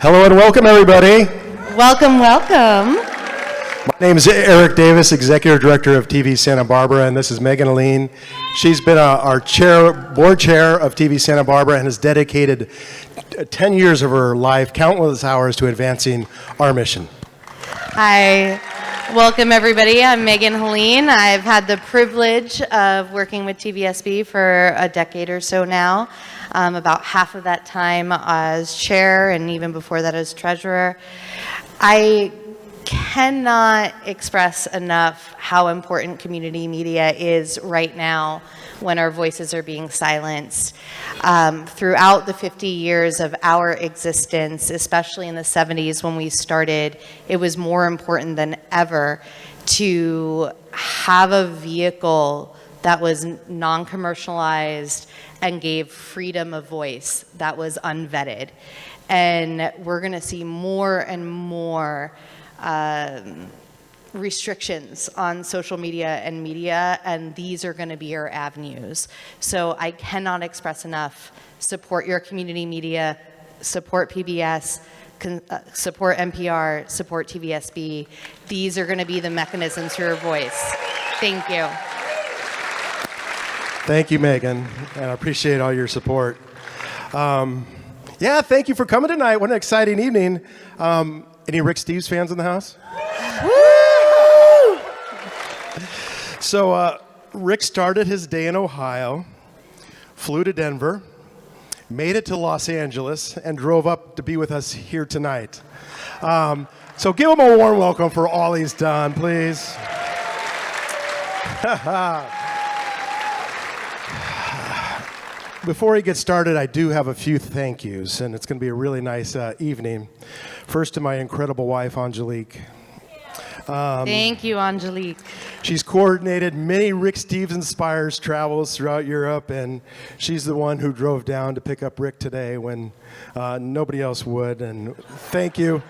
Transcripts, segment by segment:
Hello and welcome, everybody. Welcome, welcome. My name is Eric Davis, Executive Director of TV Santa Barbara, and this is Megan Aline. She's been our board chair of TV Santa Barbara and has dedicated 10 years of her life, countless hours, to advancing our mission. Hi, welcome everybody. I'm Megan Helene. I've had the privilege of working with TVSB for a decade or so now. About half of that time as chair and even before that as treasurer. I cannot express enough how important community media is right now when our voices are being silenced. Throughout the 50 years of our existence, especially in the 70s when we started, it was more important than ever to have a vehicle that was non-commercialized and gave freedom of voice that was unvetted. And we're gonna see more and more restrictions on social media and media, and these are gonna be our avenues. So I cannot express enough, support your community media, support PBS, support NPR, support TVSB. These are gonna be the mechanisms for your voice. Thank you. Thank you, Megan, and I appreciate all your support. Yeah, thank you for coming tonight. What an exciting evening. Any Rick Steves fans in the house? Woo! So Rick started his day in Ohio, flew to Denver, made it to Los Angeles, and drove up to be with us here tonight. So give him a warm welcome for all he's done, please. Before he gets started, I do have a few thank yous, and it's going to be a really nice evening. First, to my incredible wife, Angelique. Thank you, Angelique. She's coordinated many Rick Steves Inspires travels throughout Europe, and she's the one who drove down to pick up Rick today when nobody else would, and thank you.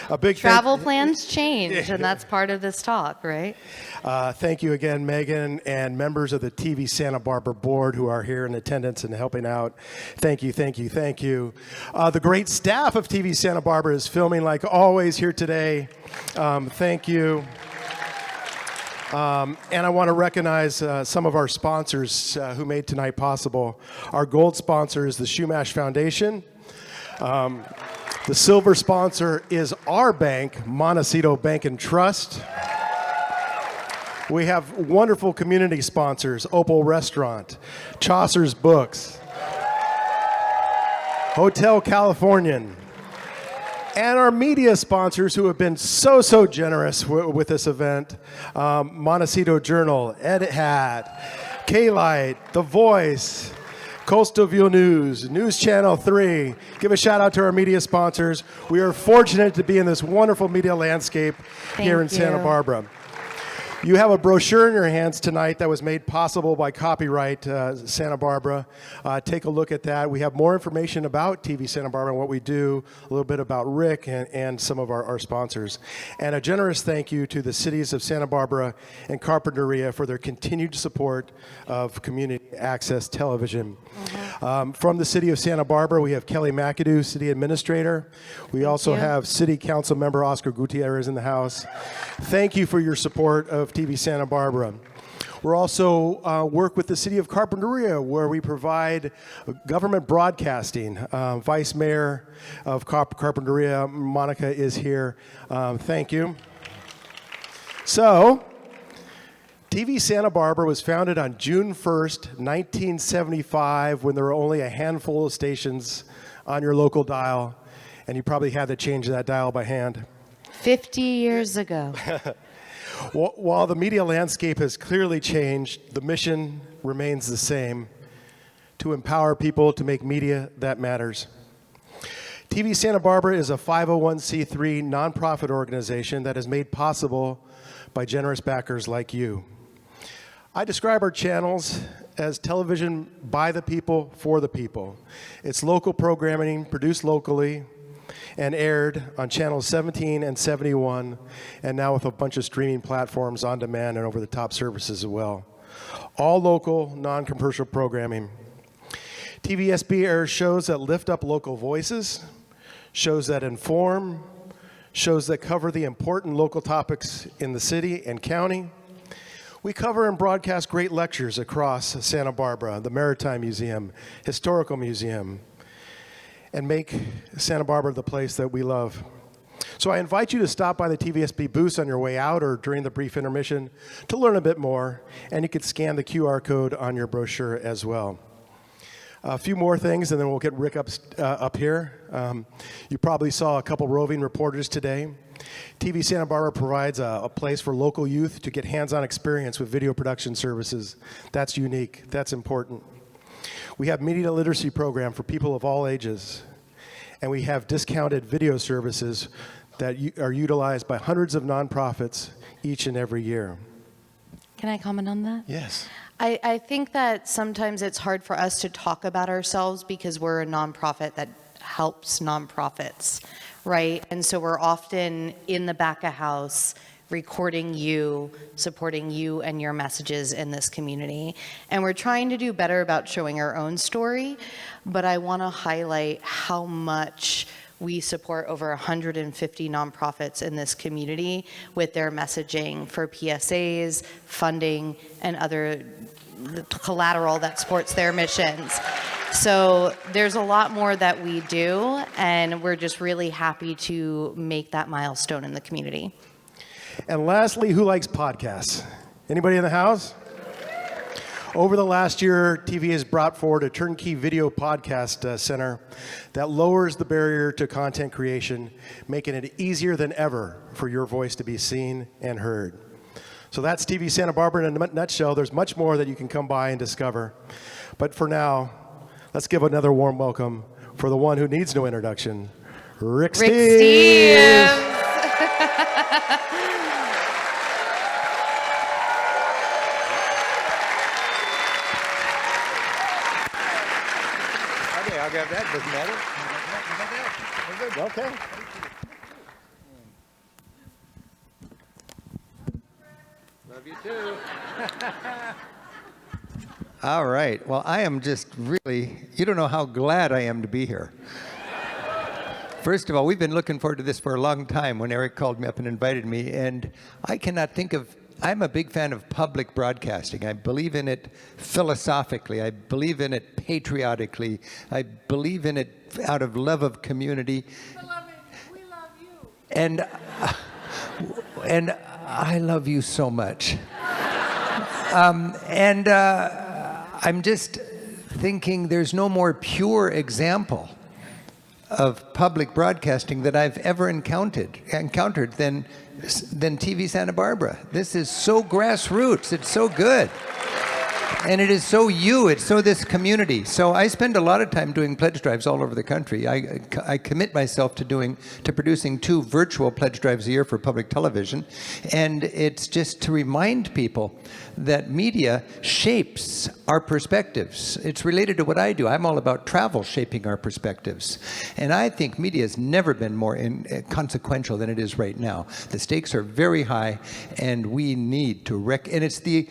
A big Travel plans change, and that's part of this talk, right? Thank you again, Megan, and members of the TV Santa Barbara board who are here in attendance and helping out. Thank you, thank you, thank you. The great staff of TV Santa Barbara is filming like always here today. Thank you. And I want to recognize some of our sponsors who made tonight possible. Our gold sponsor is the Shumash Foundation. The silver sponsor is our bank, Montecito Bank and Trust. We have wonderful community sponsors, Opal Restaurant, Chaucer's Books, Hotel Californian, and our media sponsors who have been so generous with this event, Montecito Journal, Etihad, K-Light, The Voice, Coastal View News, News Channel 3. Give a shout out to our media sponsors. We are fortunate to be in this wonderful media landscape here in Santa Barbara. You have a brochure in your hands tonight that was made possible by Copyright Santa Barbara. Take a look at that. We have more information about TV Santa Barbara and what we do, a little bit about Rick and some of our sponsors. And a generous thank you to the cities of Santa Barbara and Carpinteria for their continued support of community access television. From the city of Santa Barbara, we have Kelly McAdoo, City Administrator. We also have City Council Member Oscar Gutierrez in the house. Thank you for your support of TV Santa Barbara. We're also work with the City of Carpinteria, where we provide government broadcasting. Vice Mayor of Carpinteria, Monica, is here. Thank you. So, TV Santa Barbara was founded on June 1st, 1975, when there were only a handful of stations on your local dial, and you probably had to change that dial by hand. 50 years ago. While the media landscape has clearly changed, the mission remains the same: to empower people to make media that matters. TV Santa Barbara is a 501c3 nonprofit organization that is made possible by generous backers like you. I describe our channels as television by the people, for the people. It's local programming produced locally and aired on channels 17 and 71, and now with a bunch of streaming platforms on demand and over-the-top services as well. All local, non-commercial programming. TVSB airs shows that lift up local voices, shows that inform, shows that cover the important local topics in the city and county. We cover and broadcast great lectures across Santa Barbara, the Maritime Museum, Historical Museum, and make Santa Barbara the place that we love. So I invite you to stop by the TVSB booths on your way out or during the brief intermission to learn a bit more, and you can scan the QR code on your brochure as well. A few more things, and then we'll get Rick up here. You probably saw a couple roving reporters today. TV Santa Barbara provides a place for local youth to get hands-on experience with video production services. That's unique. That's important. We have media literacy program for people of all ages, and we have discounted video services that are utilized by hundreds of nonprofits each and every year. Can I comment on that? Yes. I think that sometimes it's hard for us to talk about ourselves because we're a nonprofit that helps nonprofits, right? And so we're often in the back of house recording you, supporting you and your messages in this community. And we're trying to do better about showing our own story, but I want to highlight how much we support over 150 nonprofits in this community with their messaging for PSAs, funding, and other collateral that supports their missions. So there's a lot more that we do, and we're just really happy to make that milestone in the community. And lastly, who likes podcasts? Anybody in the house? Over the last year, TV has brought forward a turnkey video podcast center that lowers the barrier to content creation, making it easier than ever for your voice to be seen and heard. So that's TV Santa Barbara in a nutshell. There's much more that you can come by and discover. But for now, let's give another warm welcome for the one who needs no introduction, Rick Steves. I'll grab that, doesn't matter. We're good. Okay. Love you too. All right. Well, I am just really, you don't know how glad I am to be here. First of all, we've been looking forward to this for a long time when Eric called me up and invited me, and I cannot think of, I'm a big fan of public broadcasting. I believe in it philosophically. I believe in it patriotically. I believe in it out of love of community. Beloved, we love you. And I love you so much. I'm just thinking there's no more pure example of public broadcasting that I've ever encountered than TV Santa Barbara. This is so grassroots. It's so good. And it is so you, it's so this community. So I spend a lot of time doing pledge drives all over the country. I commit myself to producing 2 virtual pledge drives a year for public television. And it's just to remind people that media shapes our perspectives. It's related to what I do. I'm all about travel shaping our perspectives. And I think media has never been more consequential than it is right now. The stakes are very high, and we need to and it's the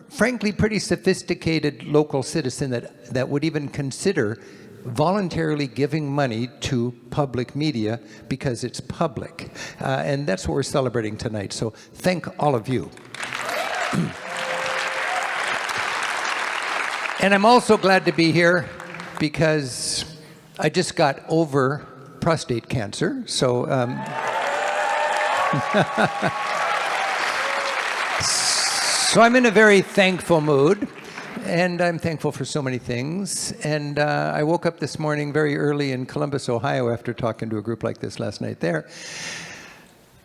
frankly pretty sophisticated local citizen that would even consider voluntarily giving money to public media because it's public. And that's what we're celebrating tonight. So thank all of you. And I'm also glad to be here because I just got over prostate cancer. So So I'm in a very thankful mood, and I'm thankful for so many things. And I woke up this morning very early in Columbus, Ohio, after talking to a group like this last night there.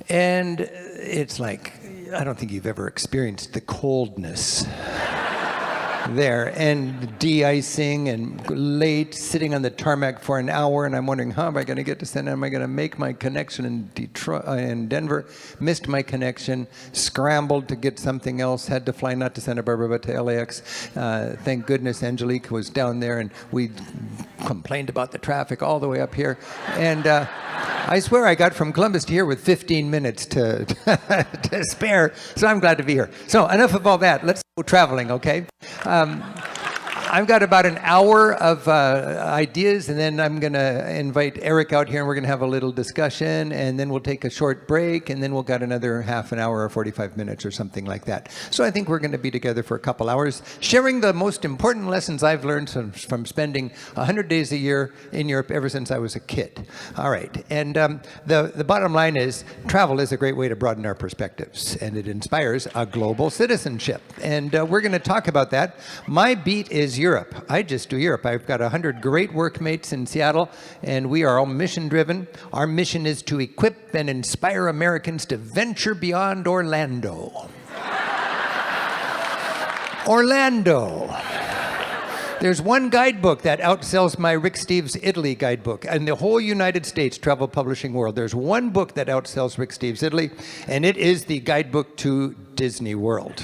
And it's like, I don't think you've ever experienced the coldness there, and de-icing, and late, sitting on the tarmac for an hour, and I'm wondering, how am I going to get to San? Am I going to make my connection in Detroit, in Denver? Missed my connection, scrambled to get something else, had to fly not to Santa Barbara but to LAX. Thank goodness Angelique was down there, and we complained about the traffic all the way up here. And I swear I got from Columbus to here with 15 minutes to spare, so I'm glad to be here. So enough of all that. Let's go traveling, okay? I've got about an hour of ideas, and then I'm going to invite Eric out here, and we're going to have a little discussion, and then we'll take a short break, and then we'll got another half an hour or 45 minutes or something like that. So I think we're going to be together for a couple hours, sharing the most important lessons I've learned from spending 100 days a year in Europe ever since I was a kid. All right, and the bottom line is travel is a great way to broaden our perspectives, and it inspires a global citizenship. And we're going to talk about that. My beat is Europe. I just do Europe. I've got 100 great workmates in Seattle, and we are all mission-driven. Our mission is to equip and inspire Americans to venture beyond Orlando. Orlando. There's one guidebook that outsells my Rick Steves Italy guidebook. In the whole United States travel publishing world, there's one book that outsells Rick Steves Italy, and it is the guidebook to Disney World.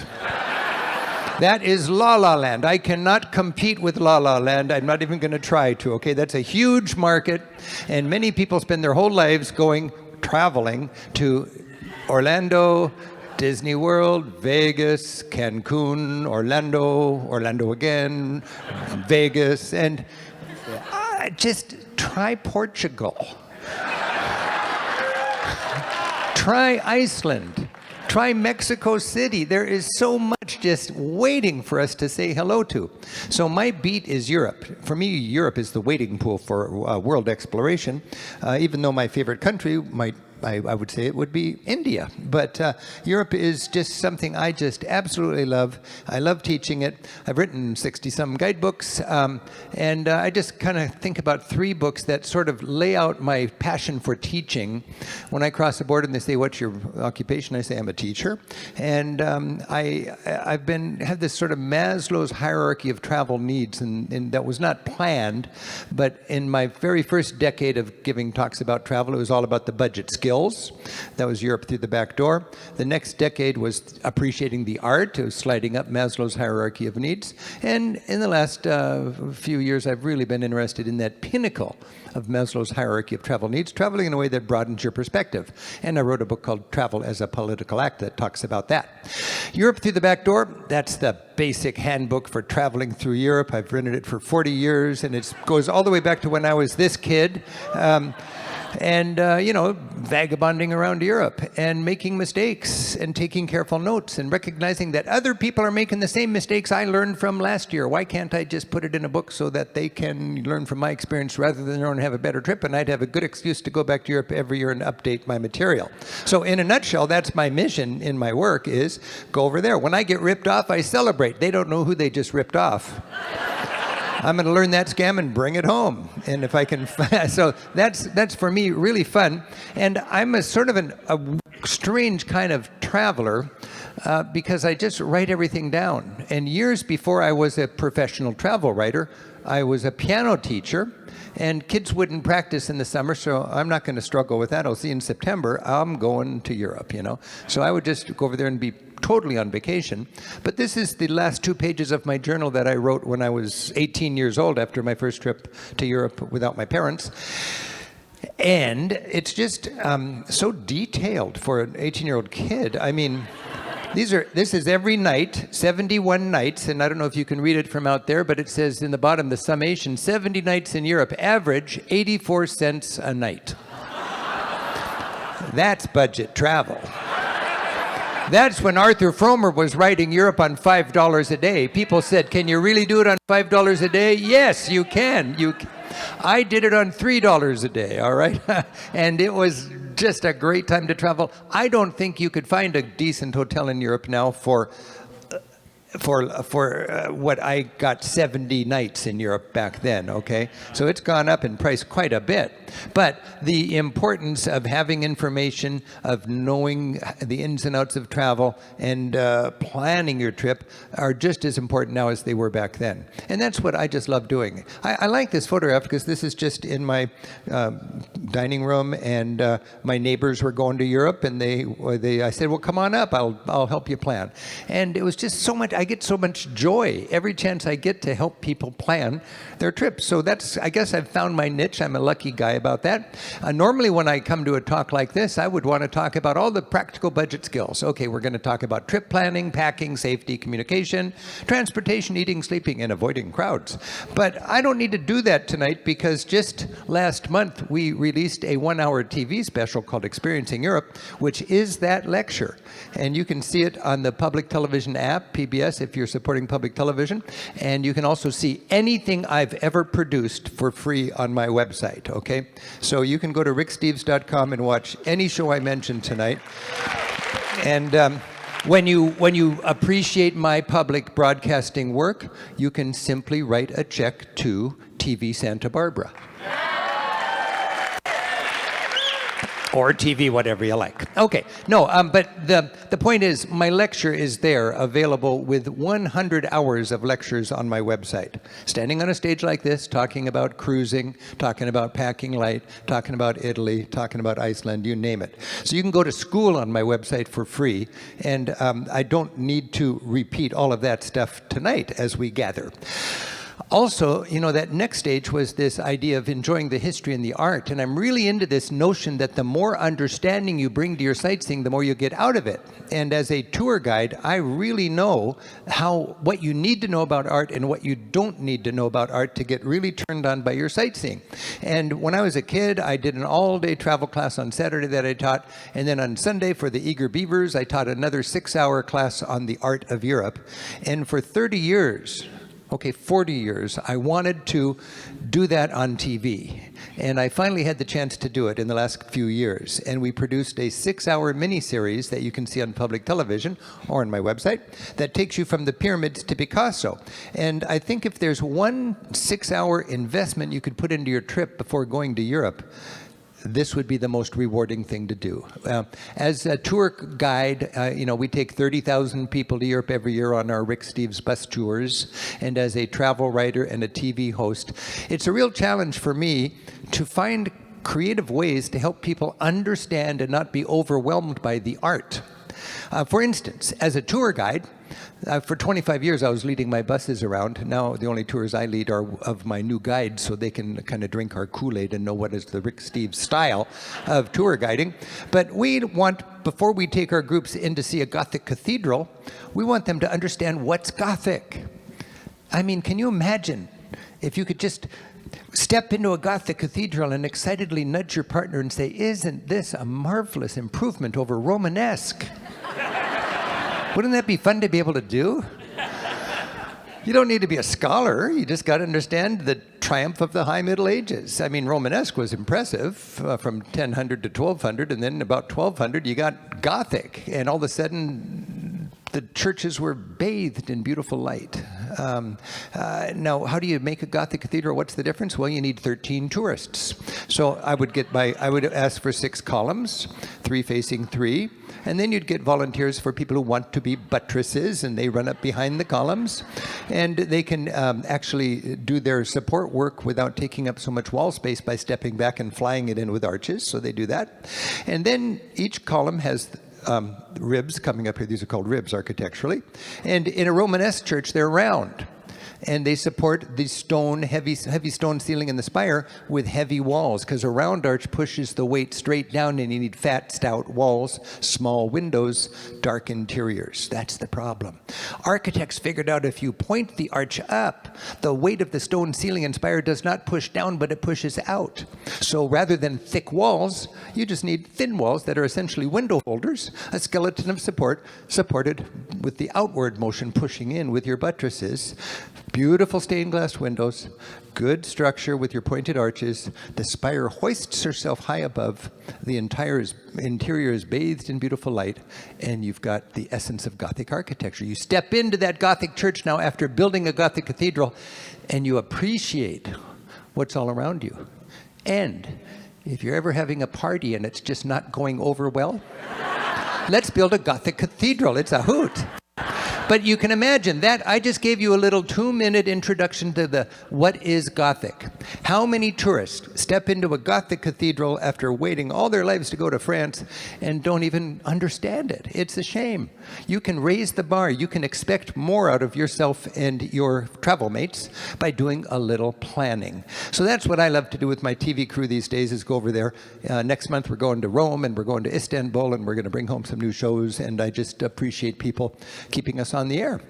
That is La La Land. I cannot compete with La La Land. I'm not even going to try to, okay? That's a huge market, and many people spend their whole lives traveling to Orlando, Disney World, Vegas, Cancun, Orlando again, Vegas, and just try Portugal. Try Iceland. Try Mexico City. There is so much just waiting for us to say hello to. So my beat is Europe. For me, Europe is the waiting pool for world exploration, even though my favorite country I would say it would be India. But Europe is just something I just absolutely love. I love teaching it. I've written 60-some guidebooks, and I just kind of think about 3 books that sort of lay out my passion for teaching. When I cross the border and they say, "What's your occupation?" I say, "I'm a teacher." And I've had this sort of Maslow's hierarchy of travel needs, and that was not planned. But in my very first decade of giving talks about travel, it was all about the budget skills. That was Europe through the back door. The next decade was appreciating the art, it was sliding up Maslow's hierarchy of needs. And in the last few years, I've really been interested in that pinnacle of Maslow's hierarchy of travel needs, traveling in a way that broadens your perspective. And I wrote a book called Travel as a Political Act that talks about that. Europe through the back door, that's the basic handbook for traveling through Europe. I've written it for 40 years, and it goes all the way back to when I was this kid. Vagabonding around Europe and making mistakes and taking careful notes and recognizing that other people are making the same mistakes I learned from last year. Why can't I just put it in a book so that they can learn from my experience rather than learn and have a better trip, and I'd have a good excuse to go back to Europe every year and update my material. So in a nutshell, that's my mission in my work, is go over there. When I get ripped off, I celebrate. They don't know who they just ripped off. I'm going to learn that scam and bring it home. And if I can, so that's for me really fun. And I'm a sort of a strange kind of traveler. because I just write everything down. And years before I was a professional travel writer, I was a piano teacher, and kids wouldn't practice in the summer, so I'm not going to struggle with that. I'll see you in September. I'm going to Europe, you know. So I would just go over there and be totally on vacation. But this is the last 2 pages of my journal that I wrote when I was 18 years old after my first trip to Europe without my parents. And it's just so detailed for an 18-year-old kid. I mean, this is every night, 71 nights, and I don't know if you can read it from out there, but it says in the bottom, the summation, 70 nights in Europe, average 84 cents a night. That's budget travel. That's when Arthur Fromer was writing Europe on $5 a day. People said, can you really do it on $5 a day? Yes, you can. I did it on $3 a day, all right? And it was just a great time to travel. I don't think you could find a decent hotel in Europe now for what I got 70 nights in Europe back then, okay? So it's gone up in price quite a bit. But the importance of having information, of knowing the ins and outs of travel, and planning your trip are just as important now as they were back then. And that's what I just love doing. I like this photograph because this is just in my dining room, and my neighbors were going to Europe, and I said, well, come on up, I'll help you plan. And it was just so much, I get so much joy every chance I get to help people plan their trips. So I guess I've found my niche. I'm a lucky guy about that. Normally when I come to a talk like this, I would want to talk about all the practical budget skills. Okay, we're going to talk about trip planning, packing, safety, communication, transportation, eating, sleeping, and avoiding crowds. But I don't need to do that tonight because just last month we released a 1-hour TV special called Experiencing Europe, which is that lecture. And you can see it on the public television app, PBS, if you're supporting public television. And you can also see anything I've ever produced for free on my website, okay? So you can go to ricksteves.com and watch any show I mentioned tonight. And when you appreciate my public broadcasting work, you can simply write a check to TV Santa Barbara. Or TV, whatever you like. Okay, no, but the point is, my lecture is there, available with 100 hours of lectures on my website. Standing on a stage like this, talking about cruising, talking about packing light, talking about Italy, talking about Iceland, you name it. So you can go to school on my website for free, and I don't need to repeat all of that stuff tonight as we gather. Also, you know, that next stage was this idea of enjoying the history and the art. And I'm really into this notion that the more understanding you bring to your sightseeing, the more you get out of it. And as a tour guide, I really know what you need to know about art and what you don't need to know about art to get really turned on by your sightseeing. And when I was a kid, I did an all-day travel class on Saturday that I taught. And then on Sunday, for the eager beavers, I taught another 6-hour class on the art of Europe. And for 30 years, 40 years, I wanted to do that on TV. And I finally had the chance to do it in the last few years. And we produced a 6-hour miniseries that you can see on public television or on my website that takes you from the pyramids to Picasso. And I think if there's one 6-hour investment you could put into your trip before going to Europe, this would be the most rewarding thing to do. As a tour guide, we take 30,000 people to Europe every year on our Rick Steves bus tours. And as a travel writer and a TV host, it's a real challenge for me to find creative ways to help people understand and not be overwhelmed by the art. For instance, as a tour guide, for 25 years I was leading my buses around. Now the only tours I lead are of my new guides, so they can kind of drink our Kool-Aid and know what is the Rick Steves style of tour guiding. But we want, before we take our groups in to see a Gothic cathedral, we want them to understand what's Gothic. I mean, can you imagine if you could just step into a Gothic cathedral and excitedly nudge your partner and say, "Isn't this a marvelous improvement over Romanesque?" Wouldn't that be fun to be able to do? You don't need to be a scholar. You just got to understand the triumph of the High Middle Ages. I mean, Romanesque was impressive from 1000 to 1200, and then about 1200 you got Gothic, and all of a sudden the churches were bathed in beautiful light. Now, how do you make a Gothic cathedral? What's the difference? Well, you need 13 tourists. So I would ask for 6 columns, 3 facing 3, and then you'd get volunteers for people who want to be buttresses, and they run up behind the columns, and they can actually do their support work without taking up so much wall space by stepping back and flying it in with arches, so they do that. And then each column has ribs coming up here. These are called ribs architecturally. And in a Romanesque church, they're round. And they support the stone, heavy stone ceiling in the spire with heavy walls, because a round arch pushes the weight straight down, and you need fat, stout walls, small windows, dark interiors. That's the problem. Architects figured out if you point the arch up, the weight of the stone ceiling and spire does not push down, but it pushes out. So rather than thick walls, you just need thin walls that are essentially window holders, a skeleton of support, supported with the outward motion pushing in with your buttresses. Beautiful stained glass windows, good structure with your pointed arches. The spire hoists herself high above. The interior is bathed in beautiful light, and you've got the essence of Gothic architecture. You step into that Gothic church now after building a Gothic cathedral, and you appreciate what's all around you. And if you're ever having a party and it's just not going over well, let's build a Gothic cathedral. It's a hoot. But you can imagine that I just gave you a little 2-minute introduction to what is Gothic. How many tourists step into a Gothic cathedral after waiting all their lives to go to France and don't even understand it? It's a shame. You can raise the bar. You can expect more out of yourself and your travel mates by doing a little planning. So that's what I love to do with my TV crew these days, is go over there. Next month we're going to Rome, and we're going to Istanbul, and we're going to bring home some new shows, and I just appreciate people keeping us on the air.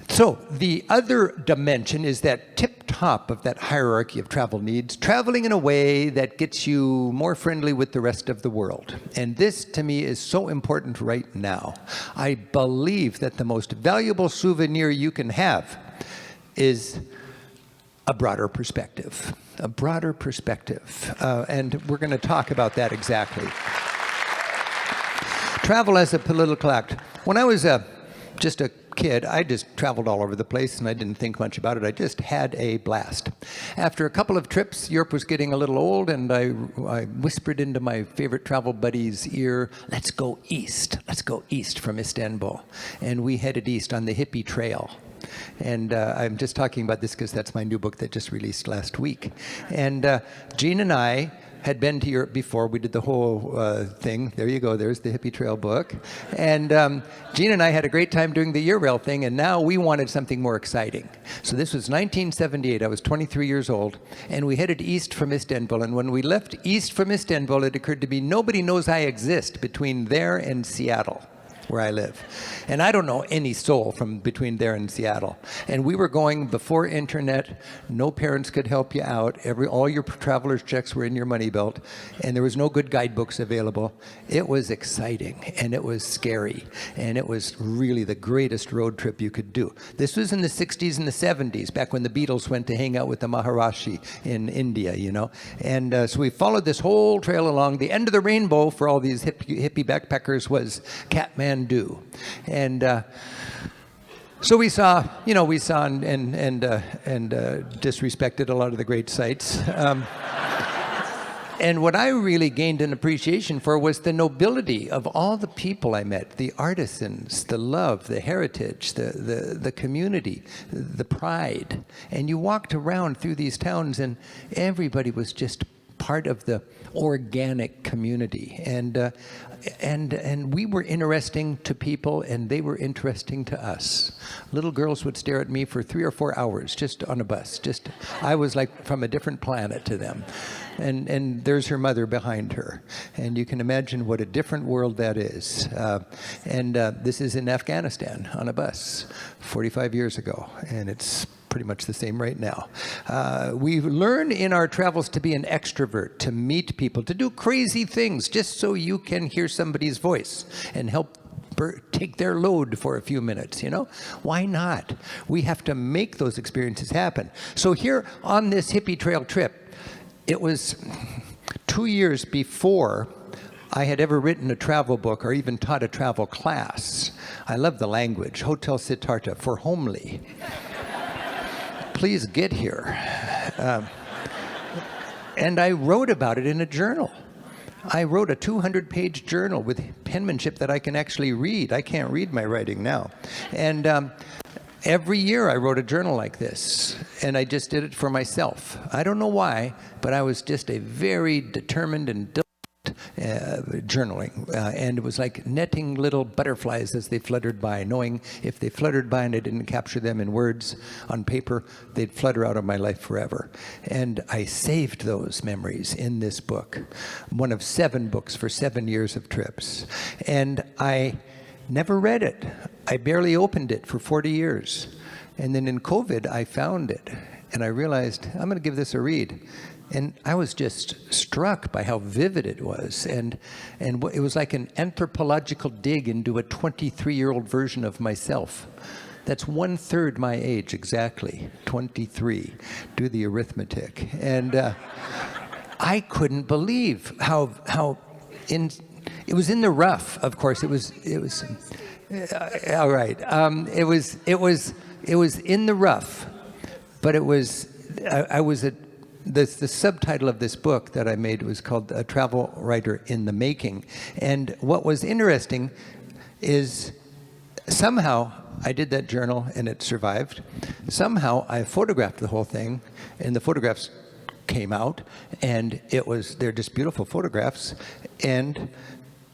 So the other dimension is that tip top of that hierarchy of travel needs, traveling in a way that gets you more friendly with the rest of the world. And this, to me, is so important right now. I believe that the most valuable souvenir you can have is a broader perspective. A broader perspective. And we're going to talk about that exactly. Travel as a political act. When I was just a kid, I just traveled all over the place, and I didn't think much about it. I just had a blast. After a couple of trips, Europe was getting a little old, and I whispered into my favorite travel buddy's ear, let's go east. Let's go east from Istanbul. And we headed east on the hippie trail. And I'm just talking about this because that's my new book that just released last week. And Jean and I had been to Europe before. We did the whole thing. There you go. There's the Hippie Trail book. And Jean and I had a great time doing the Eurail thing, and now we wanted something more exciting. So this was 1978. I was 23 years old, and we headed east from Istanbul. And when we left east from Istanbul, it occurred to me nobody knows I exist between there and Seattle, where I live. And I don't know any soul from between there and Seattle. And we were going before internet. No parents could help you out. All your traveler's checks were in your money belt. And there was no good guidebooks available. It was exciting, and it was scary. And it was really the greatest road trip you could do. This was in the 60s and the 70s, back when the Beatles went to hang out with the Maharishi in India, you know. And so we followed this whole trail along. The end of the rainbow for all these hippie backpackers was Kathmandu. And so we saw and disrespected a lot of the great sites. And what I really gained an appreciation for was the nobility of all the people I met, the artisans, the love, the heritage, the community, the pride. And you walked around through these towns, and everybody was just part of the organic community. And we were interesting to people, and they were interesting to us. Little girls would stare at me for 3 or 4 hours just on a bus. I was like from a different planet to them. And there's her mother behind her. And you can imagine what a different world that is. This is in Afghanistan on a bus 45 years ago, and it's pretty much the same right now. We learn in our travels to be an extrovert, to meet people, to do crazy things just so you can hear somebody's voice and help take their load for a few minutes, you know? Why not? We have to make those experiences happen. So here on this hippie trail trip, it was 2 years before I had ever written a travel book or even taught a travel class. I love the language. Hotel Siddhartha, for homely. Please get here. And I wrote about it in a journal. I wrote a 200-page journal with penmanship that I can actually read. I can't read my writing now. And every year I wrote a journal like this, and I just did it for myself. I don't know why, but I was just a very determined and diligent journaling. And it was like netting little butterflies as they fluttered by, knowing if they fluttered by and I didn't capture them in words on paper, they'd flutter out of my life forever. And I saved those memories in this book, one of 7 books for 7 years of trips. And I never read it. I barely opened it for 40 years. And then in COVID, I found it. And I realized, I'm going to give this a read. And I was just struck by how vivid it was. And it was like an anthropological dig into a 23-year-old version of myself. That's 1/3 my age, exactly, 23. Do the arithmetic. And I couldn't believe how it was in the rough, of course. It was all right. It was in the rough, but it was, the subtitle of this book that I made was called A Travel Writer in the Making. And what was interesting is somehow I did that journal and it survived. Somehow I photographed the whole thing and the photographs came out, and they're just beautiful photographs. And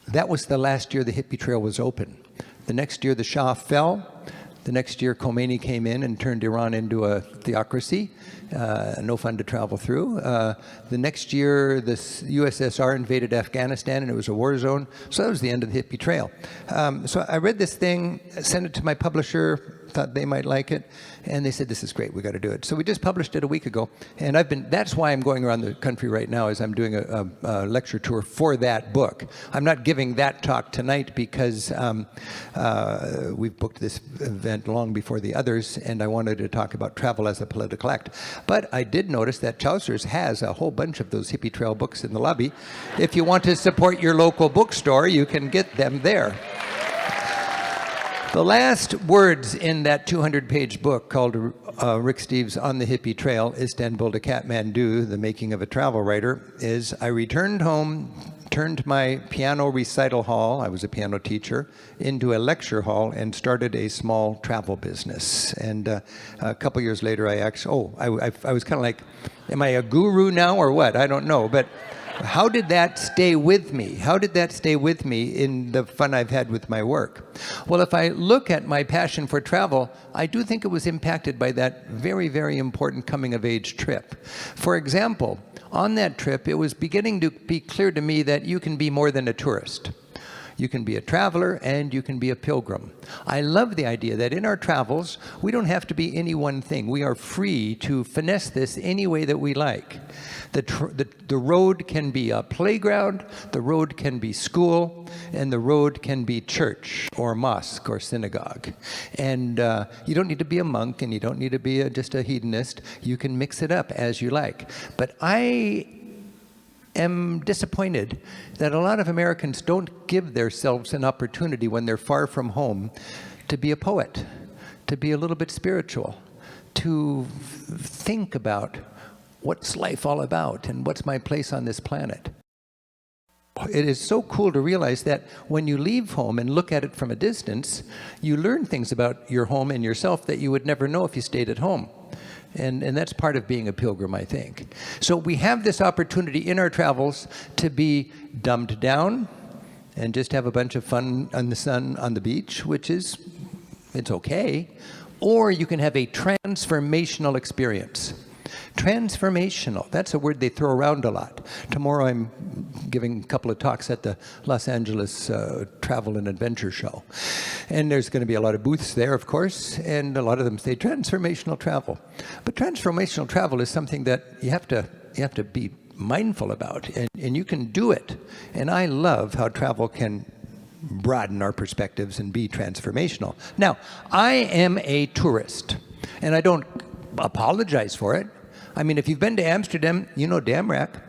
that was the last year the hippie trail was open. The next year the Shah fell. The next year Khomeini came in and turned Iran into a theocracy. No fun to travel through. The next year the USSR invaded Afghanistan and it was a war zone. So that was the end of the hippie trail. So I read this thing, sent it to my publisher, thought they might like it, and they said, this is great, we got to do it. So we just published it a week ago, and that's why I'm going around the country right now, is I'm doing a lecture tour for that book. I'm not giving that talk tonight because we've booked this event long before the others, and I wanted to talk about travel as a political act. But I did notice that Chaucer's has a whole bunch of those hippie trail books in the lobby. If you want to support your local bookstore, you can get them there. The last words in that 200-page book called Rick Steves' On the Hippie Trail, Istanbul to Kathmandu, The Making of a Travel Writer, is I returned home, turned my piano recital hall, I was a piano teacher, into a lecture hall and started a small travel business. And a couple years later, I was kind of like, am I a guru now or what? I don't know. But how did that stay with me? How did that stay with me in the fun I've had with my work? Well, if I look at my passion for travel, I do think it was impacted by that very, very important coming-of-age trip. For example, on that trip, it was beginning to be clear to me that you can be more than a tourist. You can be a traveler and you can be a pilgrim. I love the idea that in our travels, we don't have to be any one thing. We are free to finesse this any way that we like. The road can be a playground, the road can be school, and the road can be church or mosque or synagogue. And you don't need to be a monk and you don't need to be just a hedonist. You can mix it up as you like. But I am disappointed that a lot of Americans don't give themselves an opportunity when they're far from home to be a poet, to be a little bit spiritual, to think about what's life all about and what's my place on this planet. It is so cool to realize that when you leave home and look at it from a distance, you learn things about your home and yourself that you would never know if you stayed at home. And that's part of being a pilgrim, I think. So we have this opportunity in our travels to be dumbed down and just have a bunch of fun in the sun on the beach, it's okay. Or you can have a transformational experience. Transformational, that's a word they throw around a lot. Tomorrow I'm giving a couple of talks at the Los Angeles Travel and Adventure Show. And there's going to be a lot of booths there, of course, and a lot of them say transformational travel. But transformational travel is something that you have to be mindful about, and you can do it. And I love how travel can broaden our perspectives and be transformational. Now, I am a tourist, and I don't apologize for it. I mean, if you've been to Amsterdam, you know Damrak,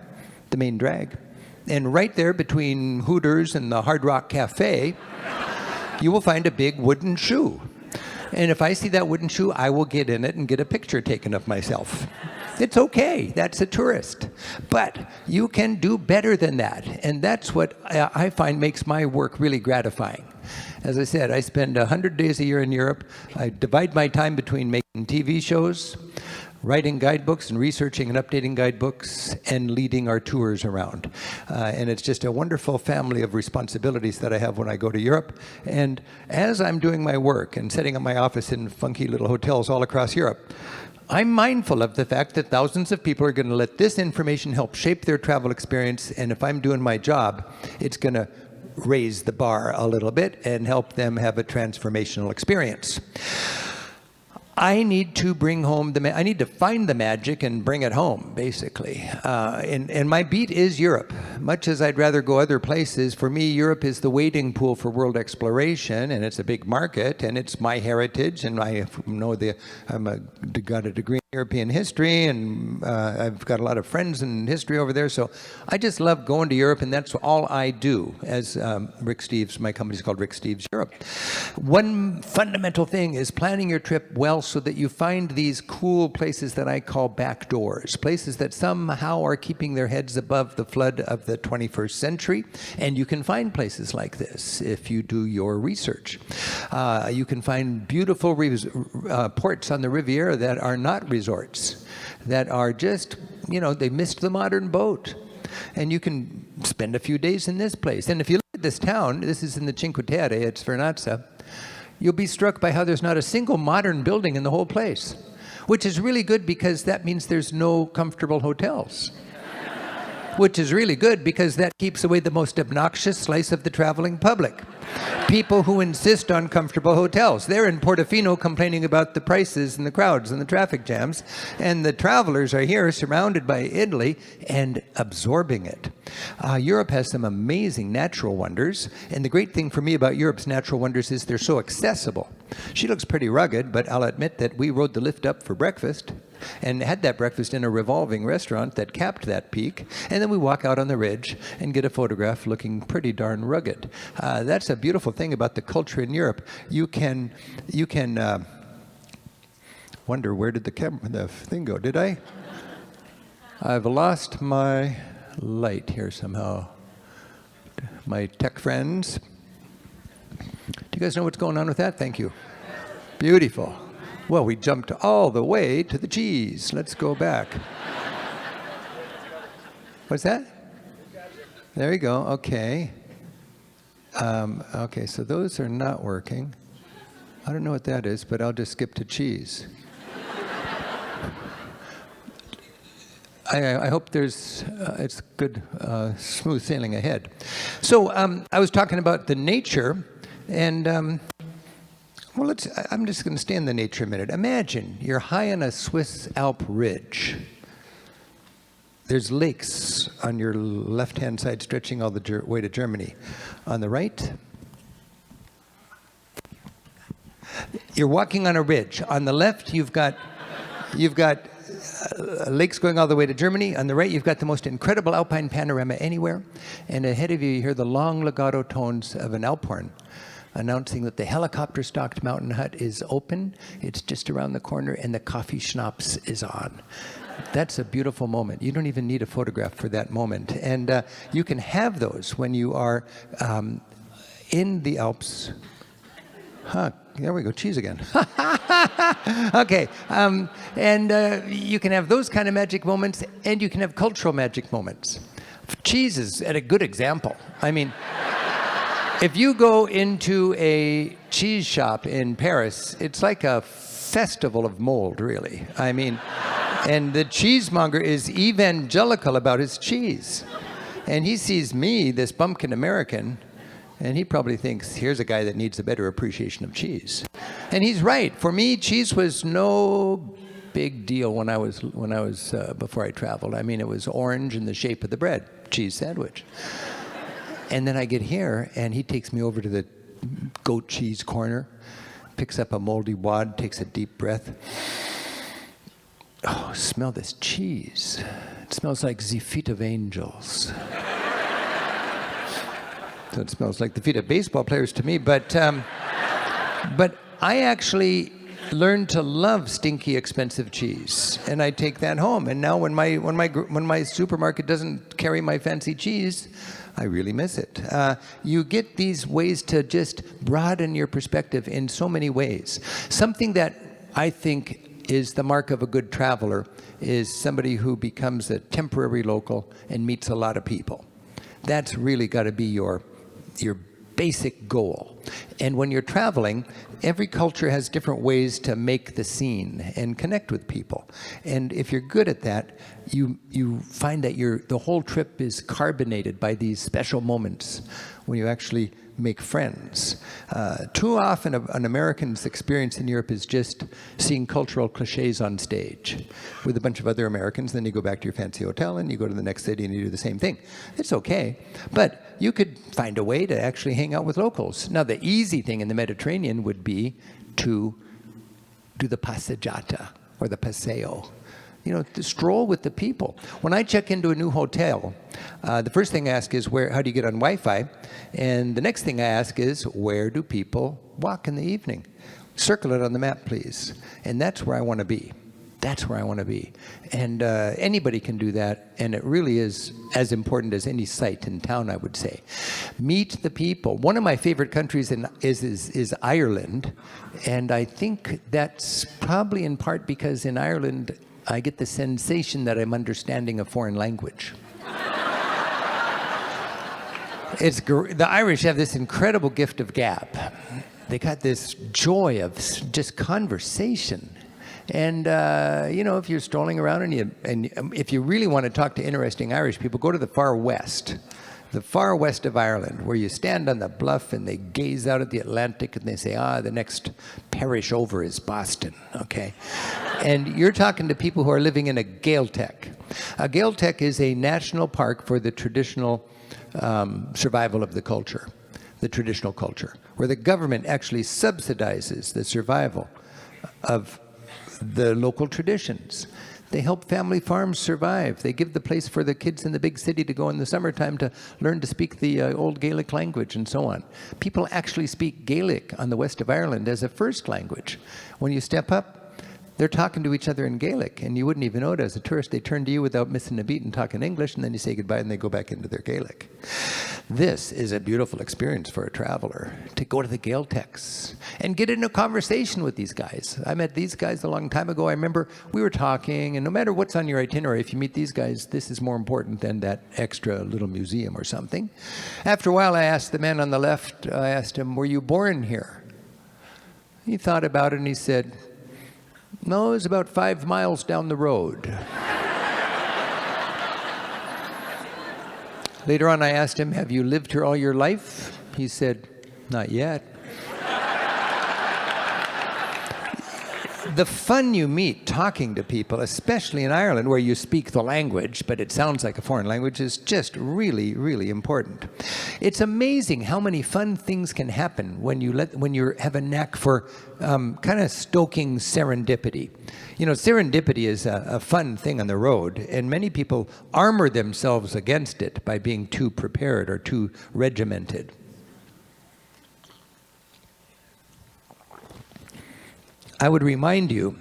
the main drag. And right there between Hooters and the Hard Rock Cafe, you will find a big wooden shoe. And if I see that wooden shoe, I will get in it and get a picture taken of myself. It's okay, that's a tourist. But you can do better than that. And that's what I find makes my work really gratifying. As I said, I spend 100 days a year in Europe. I divide my time between making TV shows, writing guidebooks and researching and updating guidebooks, and leading our tours around. And it's just a wonderful family of responsibilities that I have when I go to Europe. And as I'm doing my work and setting up my office in funky little hotels all across Europe, I'm mindful of the fact that thousands of people are going to let this information help shape their travel experience. And if I'm doing my job, it's going to raise the bar a little bit and help them have a transformational experience. I need to bring home I need to find the magic and bring it home, basically. And my beat is Europe. Much as I'd rather go other places, for me, Europe is the wading pool for world exploration, and it's a big market, and it's my heritage, and I know got a degree in European history, and I've got a lot of friends in history over there, so I just love going to Europe, and that's all I do. As Rick Steves, my company's called Rick Steves Europe. One fundamental thing is planning your trip well so that you find these cool places that I call back doors, places that somehow are keeping their heads above the flood of the 21st century. And you can find places like this if you do your research. You can find beautiful ports on the Riviera that are not resorts, that are just, they missed the modern boat. And you can spend a few days in this place. And if you look at this town, this is in the Cinque Terre, it's Vernazza, you'll be struck by how there's not a single modern building in the whole place, which is really good because that means there's no comfortable hotels. Which is really good because that keeps away the most obnoxious slice of the traveling public. People who insist on comfortable hotels. They're in Portofino complaining about the prices and the crowds and the traffic jams, and the travelers are here surrounded by Italy and absorbing it. Europe has some amazing natural wonders, and the great thing for me about Europe's natural wonders is they're so accessible. She looks pretty rugged, but I'll admit that we rode the lift up for breakfast and had that breakfast in a revolving restaurant that capped that peak, and then we walk out on the ridge and get a photograph looking pretty darn rugged. That's a beautiful thing about the culture in Europe. You can wonder, where did the thing go? Did I? I've lost my light here somehow. My tech friends. Do you guys know what's going on with that? Thank you. Beautiful. Well, we jumped all the way to the cheese. Let's go back. What's that? There you go. Okay. Okay, so those are not working. I don't know what that is, but I'll just skip to cheese. I hope it's good, smooth sailing ahead. So I was talking about the nature, and well, I'm just going to stay in the nature a minute. Imagine you're high on a Swiss Alp ridge. There's lakes on your left-hand side stretching all the way to Germany. On the right, you're walking on a ridge. On the left, you've got lakes going all the way to Germany. On the right, you've got the most incredible alpine panorama anywhere. And ahead of you, you hear the long legato tones of an Alp horn, announcing that the helicopter-stocked mountain hut is open, it's just around the corner, and the coffee schnapps is on. That's a beautiful moment. You don't even need a photograph for that moment. And you can have those when you are in the Alps. There we go, cheese again. Okay, and you can have those kind of magic moments, and you can have cultural magic moments. Cheese is a good example. I mean, if you go into a cheese shop in Paris, it's like a festival of mold, really. I mean, and the cheesemonger is evangelical about his cheese. And he sees me, this bumpkin American, and he probably thinks, here's a guy that needs a better appreciation of cheese. And he's right. For me, cheese was no big deal when I was before I traveled. I mean, it was orange in the shape of the bread, cheese sandwich. And then I get here, and he takes me over to the goat cheese corner, picks up a moldy wad, takes a deep breath. Oh, smell this cheese. It smells like the feet of angels. So it smells like the feet of baseball players to me. But I actually learned to love stinky, expensive cheese, and I take that home. And now when my supermarket doesn't carry my fancy cheese, I really miss it. You get these ways to just broaden your perspective in so many ways. Something that I think is the mark of a good traveler is somebody who becomes a temporary local and meets a lot of people. That's really got to be your basic goal. And when you're traveling, every culture has different ways to make the scene and connect with people. And if you're good at that, you find that the whole trip is carbonated by these special moments when you actually make friends. Too often an American's experience in Europe is just seeing cultural cliches on stage with a bunch of other Americans. Then you go back to your fancy hotel and you go to the next city and you do the same thing. It's okay, but you could find a way to actually hang out with locals. Now the easy thing in the Mediterranean would be to do the passeggiata or the paseo. You know, to stroll with the people. When I check into a new hotel, the first thing I ask is, how do you get on Wi-Fi? And the next thing I ask is, where do people walk in the evening? Circle it on the map, please. And that's where I want to be. That's where I want to be. And anybody can do that, and it really is as important as any site in town, I would say. Meet the people. One of my favorite countries is Ireland, and I think that's probably in part because in Ireland, I get the sensation that I'm understanding a foreign language. The Irish have this incredible gift of gab. They got this joy of just conversation. And you know, if you're strolling around and if you really want to talk to interesting Irish people, go to the far west of Ireland, where you stand on the bluff and they gaze out at the Atlantic and they say, the next parish over is Boston, okay? And you're talking to people who are living in a Gaeltacht. A Gaeltacht is a national park for the traditional survival of the culture, the traditional culture, where the government actually subsidizes the survival of the local traditions. They help family farms survive. They give the place for the kids in the big city to go in the summertime to learn to speak the old Gaelic language and so on. People actually speak Gaelic on the west of Ireland as a first language. When you step up, they're talking to each other in Gaelic, and you wouldn't even know it as a tourist. They turn to you without missing a beat and talk in English, and then you say goodbye and they go back into their Gaelic. This is a beautiful experience for a traveler, to go to the Gaeltachts and get into a conversation with these guys. I met these guys a long time ago. I remember we were talking, and no matter what's on your itinerary, if you meet these guys, this is more important than that extra little museum or something. After a while, I asked the man on the left, I asked him, were you born here? He thought about it and he said, no, it was about 5 miles down the road. Later on, I asked him, have you lived here all your life? He said, not yet. The fun you meet talking to people, especially in Ireland where you speak the language, but it sounds like a foreign language, is just really, really important. It's amazing how many fun things can happen when you have a knack for kind of stoking serendipity. You know, serendipity is a fun thing on the road, and many people armor themselves against it by being too prepared or too regimented. I would remind you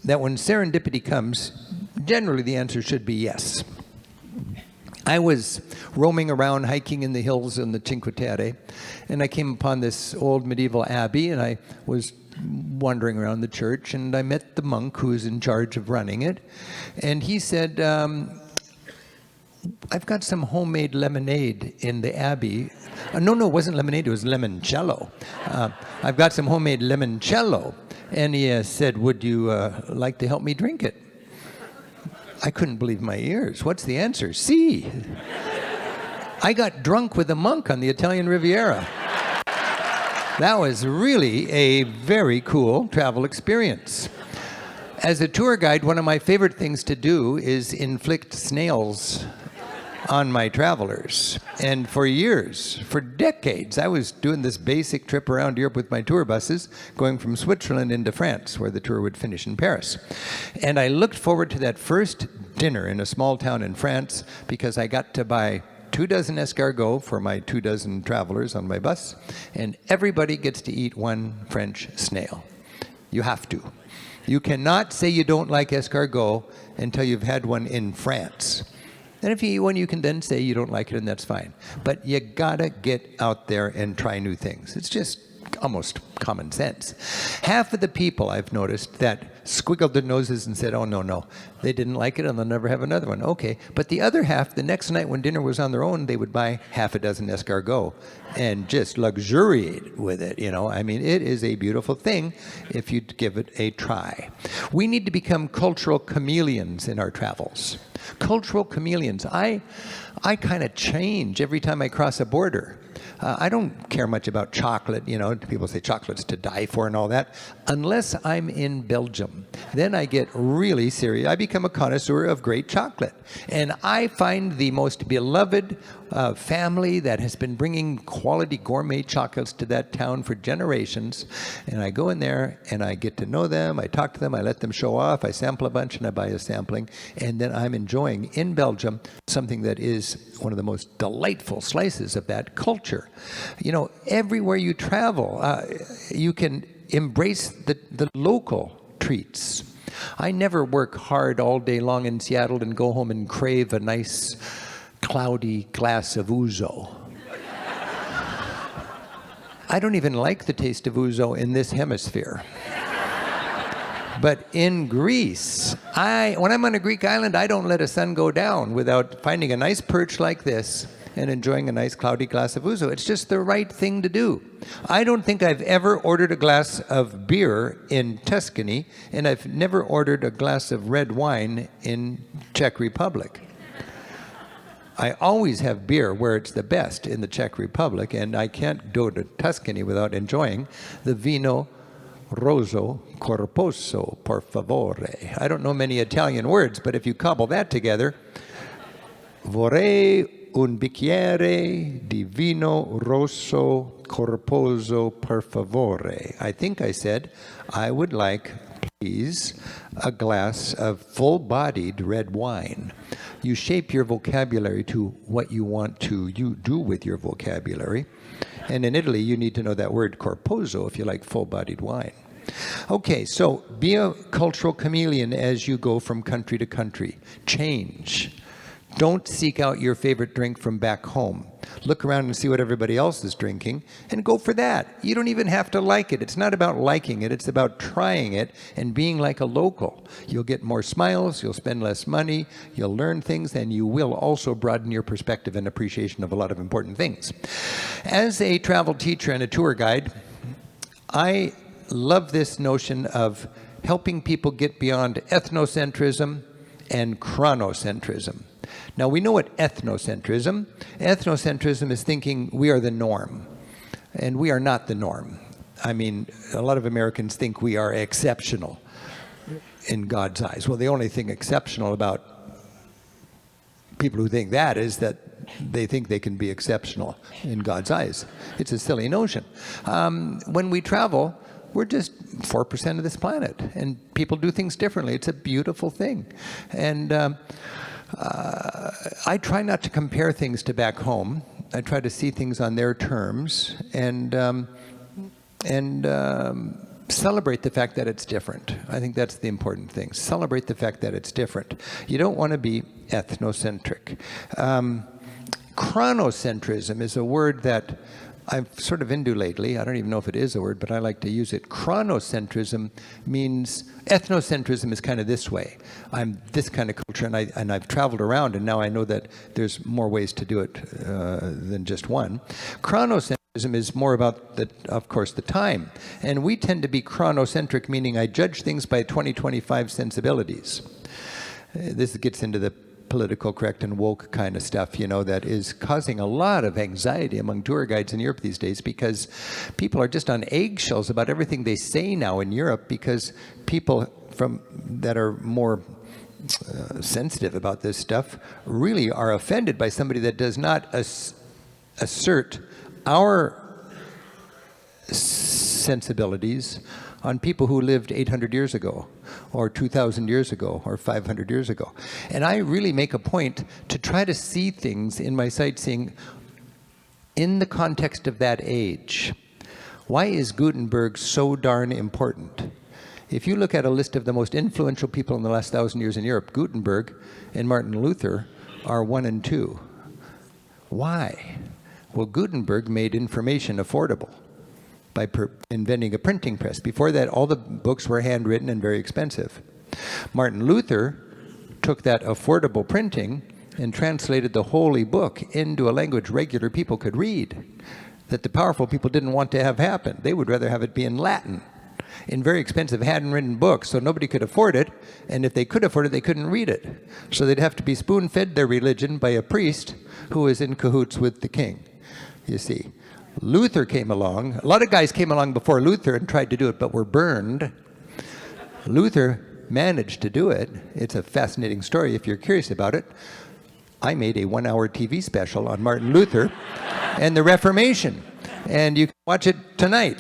that when serendipity comes, generally the answer should be yes. I was roaming around hiking in the hills in the Cinque Terre, and I came upon this old medieval abbey, and I was wandering around the church, and I met the monk who's in charge of running it, and he said, I've got some homemade lemonade in the abbey. No, it wasn't lemonade, it was limoncello. I've got some homemade limoncello. And he said, would you like to help me drink it? I couldn't believe my ears. What's the answer? Si. I got drunk with a monk on the Italian Riviera. That was really a very cool travel experience. As a tour guide, one of my favorite things to do is inflict snails on my travelers. And for years, for decades, I was doing this basic trip around Europe with my tour buses, going from Switzerland into France, where the tour would finish in Paris. And I looked forward to that first dinner in a small town in France because I got to buy 2 dozen escargot for my 2 dozen travelers on my bus, and everybody gets to eat 1 French snail. You have to. You cannot say you don't like escargot until you've had one in France. And if you eat one, you can then say you don't like it, and that's fine. But you gotta get out there and try new things. It's just almost common sense. Half of the people I've noticed that squiggled their noses and said, oh, no, they didn't like it and they'll never have another one. Okay, but the other half, the next night when dinner was on their own, they would buy half a dozen escargot and just luxuriate with it, you know. I mean, it is a beautiful thing if you give it a try. We need to become cultural chameleons in our travels. Cultural chameleons. I kind of change every time I cross a border. I don't care much about chocolate, you know, people say chocolate's to die for and all that, unless I'm in Belgium. Then I get really serious. I become a connoisseur of great chocolate. And I find the most beloved family that has been bringing quality gourmet chocolates to that town for generations. And I go in there and I get to know them, I talk to them, I let them show off, I sample a bunch and I buy a sampling. And then I'm enjoying in Belgium something that is one of the most delightful slices of that culture. You know, everywhere you travel, you can embrace the local treats. I never work hard all day long in Seattle and go home and crave a nice cloudy glass of ouzo. I don't even like the taste of ouzo in this hemisphere. But in Greece, when I'm on a Greek island, I don't let a sun go down without finding a nice perch like this and enjoying a nice cloudy glass of ouzo. It's just the right thing to do. I don't think I've ever ordered a glass of beer in Tuscany, and I've never ordered a glass of red wine in Czech Republic. I always have beer where it's the best, in the Czech Republic, and I can't go to Tuscany without enjoying the vino rosso corposo, per favore. I don't know many Italian words, but if you cobble that together, vorrei un bicchiere di vino rosso corposo, per favore. I think I said, I would like, please, a glass of full-bodied red wine. You shape your vocabulary to what you want to do with your vocabulary. And in Italy, you need to know that word corposo if you like full-bodied wine. Okay, so be a cultural chameleon as you go from country to country. Change. Don't seek out your favorite drink from back home. Look around and see what everybody else is drinking and go for that. You don't even have to like it. It's not about liking it. It's about trying it and being like a local. You'll get more smiles, you'll spend less money, you'll learn things, and you will also broaden your perspective and appreciation of a lot of important things. As a travel teacher and a tour guide, I love this notion of helping people get beyond ethnocentrism and chronocentrism. Now, we know what ethnocentrism is thinking we are the norm, and we are not the norm. I mean, a lot of Americans think we are exceptional in God's eyes. Well, the only thing exceptional about people who think that is that they think they can be exceptional in God's eyes. It's a silly notion. When we travel, we're just 4% of this planet, and people do things differently. It's a beautiful thing. And I try not to compare things to back home. I try to see things on their terms and celebrate the fact that it's different. I think that's the important thing. Celebrate the fact that it's different. You don't want to be ethnocentric. Chronocentrism is a word that I'm sort of into lately. I don't even know if it is a word, but I like to use it. Chronocentrism means, ethnocentrism is kind of this way. I'm this kind of culture, and I've traveled around, and now I know that there's more ways to do it than just one. Chronocentrism is more about, of course, the time. And we tend to be chronocentric, meaning I judge things by 2025 sensibilities. This gets into the political correct and woke kind of stuff, you know, that is causing a lot of anxiety among tour guides in Europe these days, because people are just on eggshells about everything they say now in Europe, because people that are more sensitive about this stuff really are offended by somebody that does not assert our sensibilities on people who lived 800 years ago or 2,000 years ago, or 500 years ago. And I really make a point to try to see things in my sightseeing in the context of that age. Why is Gutenberg so darn important? If you look at a list of the most influential people in the last 1,000 years in Europe, Gutenberg and Martin Luther are 1 and 2. Why? Well, Gutenberg made information affordable by inventing a printing press. Before that, all the books were handwritten and very expensive. Martin Luther took that affordable printing and translated the holy book into a language regular people could read, that the powerful people didn't want to have happen. They would rather have it be in Latin, in very expensive handwritten books, so nobody could afford it, and if they could afford it, they couldn't read it. So they'd have to be spoon-fed their religion by a priest who was in cahoots with the king, you see. Luther came along. A lot of guys came along before Luther and tried to do it, but were burned. Luther managed to do it. It's a fascinating story if you're curious about it. I made a 1-hour TV special on Martin Luther and the Reformation. And you can watch it tonight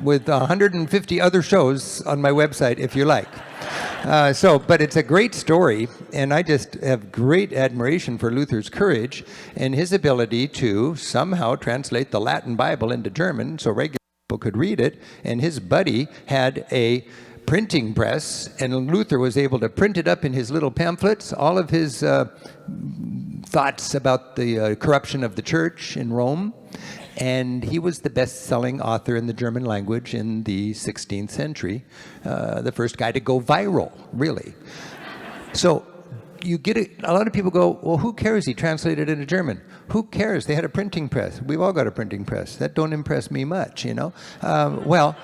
with 150 other shows on my website if you like. But it's a great story, and I just have great admiration for Luther's courage and his ability to somehow translate the Latin Bible into German so regular people could read it. And his buddy had a printing press, and Luther was able to print it up in his little pamphlets, all of his thoughts about the corruption of the church in Rome. And he was the best-selling author in the German language in the 16th century, the first guy to go viral, really. So you get it. A lot of people go, well, who cares? He translated it into German. Who cares? They had a printing press. We've all got a printing press. That don't impress me much, you know. Well,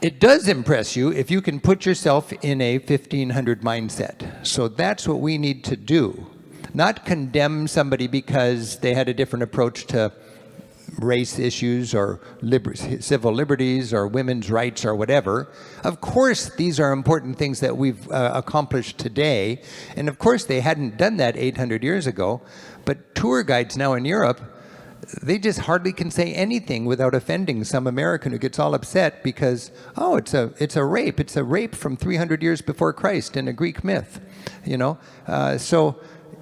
it does impress you if you can put yourself in a 1500 mindset. So that's what we need to do. Not condemn somebody because they had a different approach to race issues or civil liberties or women's rights or whatever. Of course, these are important things that we've accomplished today. And of course, they hadn't done that 800 years ago. But tour guides now in Europe, they just hardly can say anything without offending some American who gets all upset because, oh, it's a rape. It's a rape from 300 years before Christ in a Greek myth, you know. So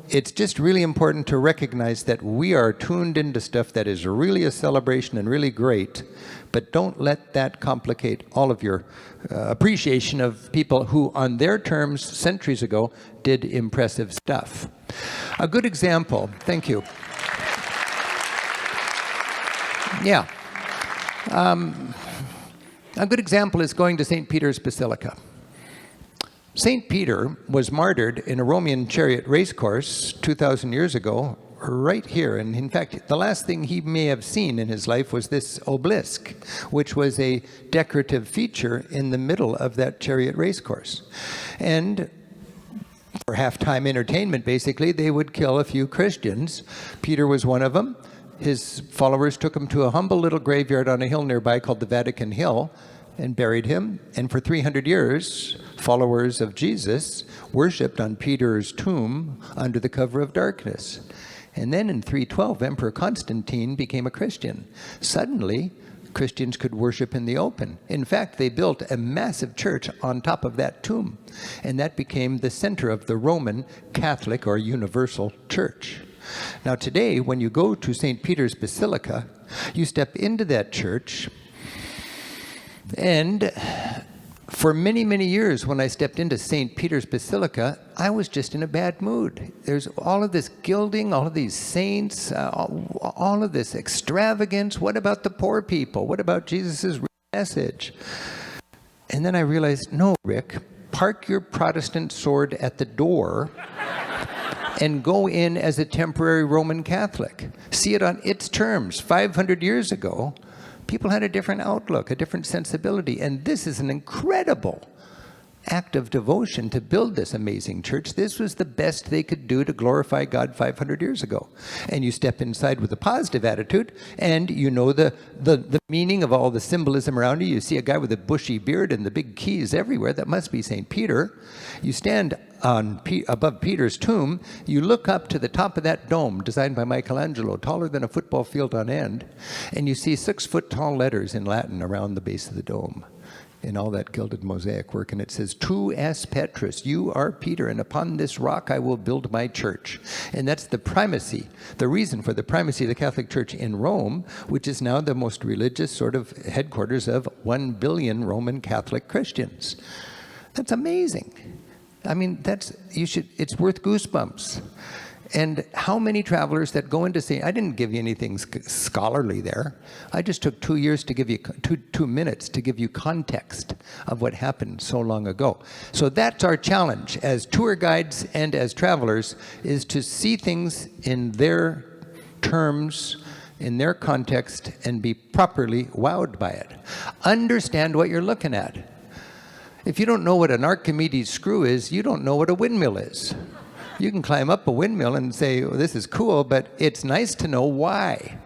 it's just really important to recognize that we are tuned into stuff that is really a celebration and really great, but don't let that complicate all of your appreciation of people who, on their terms, centuries ago, did impressive stuff. A good example, thank you. Yeah. A good example is going to St. Peter's Basilica. St. Peter was martyred in a Roman chariot racecourse 2,000 years ago, right here. And in fact, the last thing he may have seen in his life was this obelisk, which was a decorative feature in the middle of that chariot racecourse. And for halftime entertainment, basically, they would kill a few Christians. Peter was one of them. His followers took him to a humble little graveyard on a hill nearby called the Vatican Hill and buried him. And for 300 years, followers of Jesus worshipped on Peter's tomb under the cover of darkness. And then in 312, Emperor Constantine became a Christian. Suddenly, Christians could worship in the open. In fact, they built a massive church on top of that tomb. And that became the center of the Roman Catholic or Universal Church. Now today, when you go to St. Peter's Basilica, you step into that church, and for many, many years when I stepped into St. Peter's Basilica, I was just in a bad mood. There's all of this gilding, all of these saints, all of this extravagance. What about the poor people? What about Jesus' message? And then I realized, no, Rick, park your Protestant sword at the door and go in as a temporary Roman Catholic. See it on its terms. 500 years ago, people had a different outlook, a different sensibility, and this is an incredible act of devotion to build this amazing church. This was the best they could do to glorify God 500 years ago. And you step inside with a positive attitude, and you know the meaning of all the symbolism around you. You see a guy with a bushy beard and the big keys everywhere. That must be St. Peter. You stand above Peter's tomb. You look up to the top of that dome, designed by Michelangelo, taller than a football field on end, and you see 6-foot tall letters in Latin around the base of the dome. in all that gilded mosaic work, and it says, "Tu es Petrus, you are Peter, and upon this rock I will build my church." And that's the primacy, the reason for the primacy of the Catholic Church in Rome, which is now the most religious sort of headquarters of 1 billion Roman Catholic Christians. That's amazing. I mean, it's worth goosebumps. And how many travelers that go into St. I didn't give you anything scholarly there. I just took 2 years to give you, 2 minutes to give you context of what happened so long ago. So that's our challenge as tour guides and as travelers, is to see things in their terms, in their context, and be properly wowed by it. Understand what you're looking at. If you don't know what an Archimedes screw is, you don't know what a windmill is. You can climb up a windmill and say, well, this is cool, but it's nice to know why.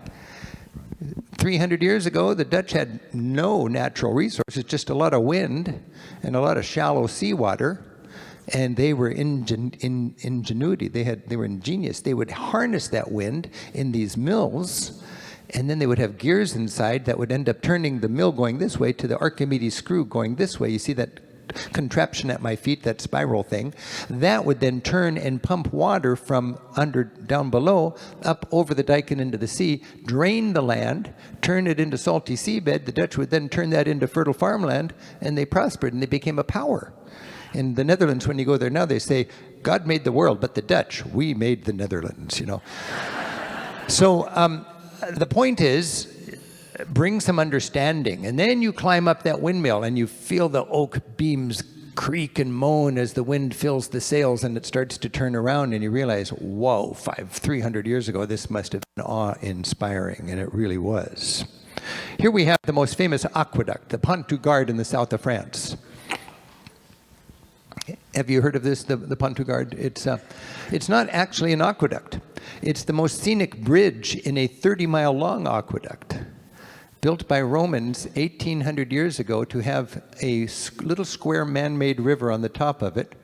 300 years ago, the Dutch had no natural resources, just a lot of wind and a lot of shallow seawater, and they were ingenuity. They were ingenious. They would harness that wind in these mills, and then they would have gears inside that would end up turning the mill going this way to the Archimedes screw going this way. You see that contraption at my feet, that spiral thing, that would then turn and pump water from down below up over the dike and into the sea, drain the land, turn it into salty seabed. The Dutch would then turn that into fertile farmland, and they prospered and they became a power. In the Netherlands, when you go there now, they say, God made the world, but the Dutch, we made the Netherlands, you know. So the point is, bring some understanding, and then you climb up that windmill and you feel the oak beams creak and moan as the wind fills the sails and it starts to turn around, and you realize, whoa, 300 years ago this must have been awe-inspiring, and it really was. Here we have the most famous aqueduct, the Pont du Gard in the south of France. Have you heard of this, the Pont du Gard? It's not actually an aqueduct. It's the most scenic bridge in a 30-mile long aqueduct, built by Romans 1,800 years ago to have a little square man-made river on the top of it,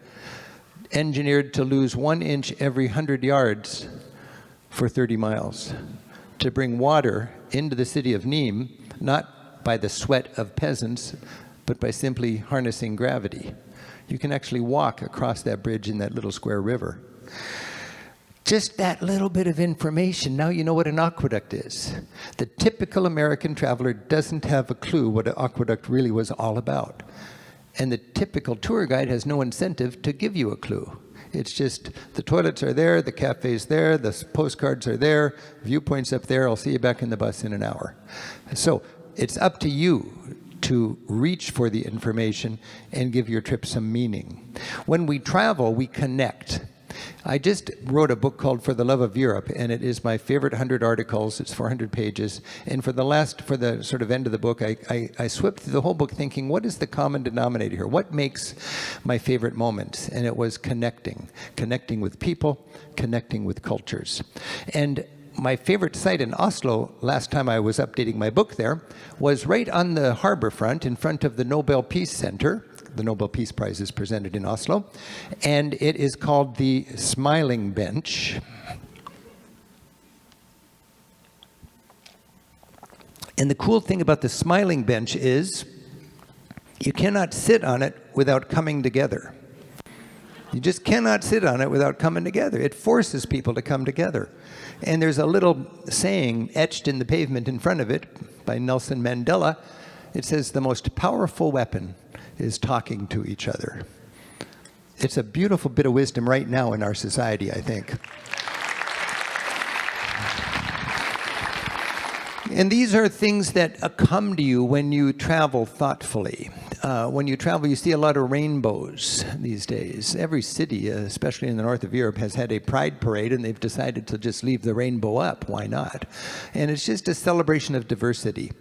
engineered to lose 1 inch every 100 yards for 30 miles, to bring water into the city of Nîmes, not by the sweat of peasants, but by simply harnessing gravity. You can actually walk across that bridge in that little square river. Just that little bit of information, now you know what an aqueduct is. The typical American traveler doesn't have a clue what an aqueduct really was all about. And the typical tour guide has no incentive to give you a clue. It's just the toilets are there, the cafe's there, the postcards are there, viewpoints up there, I'll see you back in the bus in an hour. So it's up to you to reach for the information and give your trip some meaning. When we travel, we connect. I just wrote a book called For the Love of Europe, and it is my favorite 100 articles. It's 400 pages. And for the sort of end of the book, I swept through the whole book thinking, what is the common denominator here? What makes my favorite moments? And it was connecting. Connecting with people, connecting with cultures. And my favorite site in Oslo, last time I was updating my book there, was right on the harbor front in front of the Nobel Peace Center. The Nobel Peace Prize is presented in Oslo, and it is called the Smiling Bench. And the cool thing about the Smiling Bench is you cannot sit on it without coming together. You just cannot sit on it without coming together. It forces people to come together. And there's a little saying etched in the pavement in front of it by Nelson Mandela. It says, the most powerful weapon is talking to each other. It's a beautiful bit of wisdom right now in our society, I think. And these are things that come to you when you travel thoughtfully. When you travel, you see a lot of rainbows these days. Every city, especially in the north of Europe, has had a pride parade, and they've decided to just leave the rainbow up. Why not? And it's just a celebration of diversity.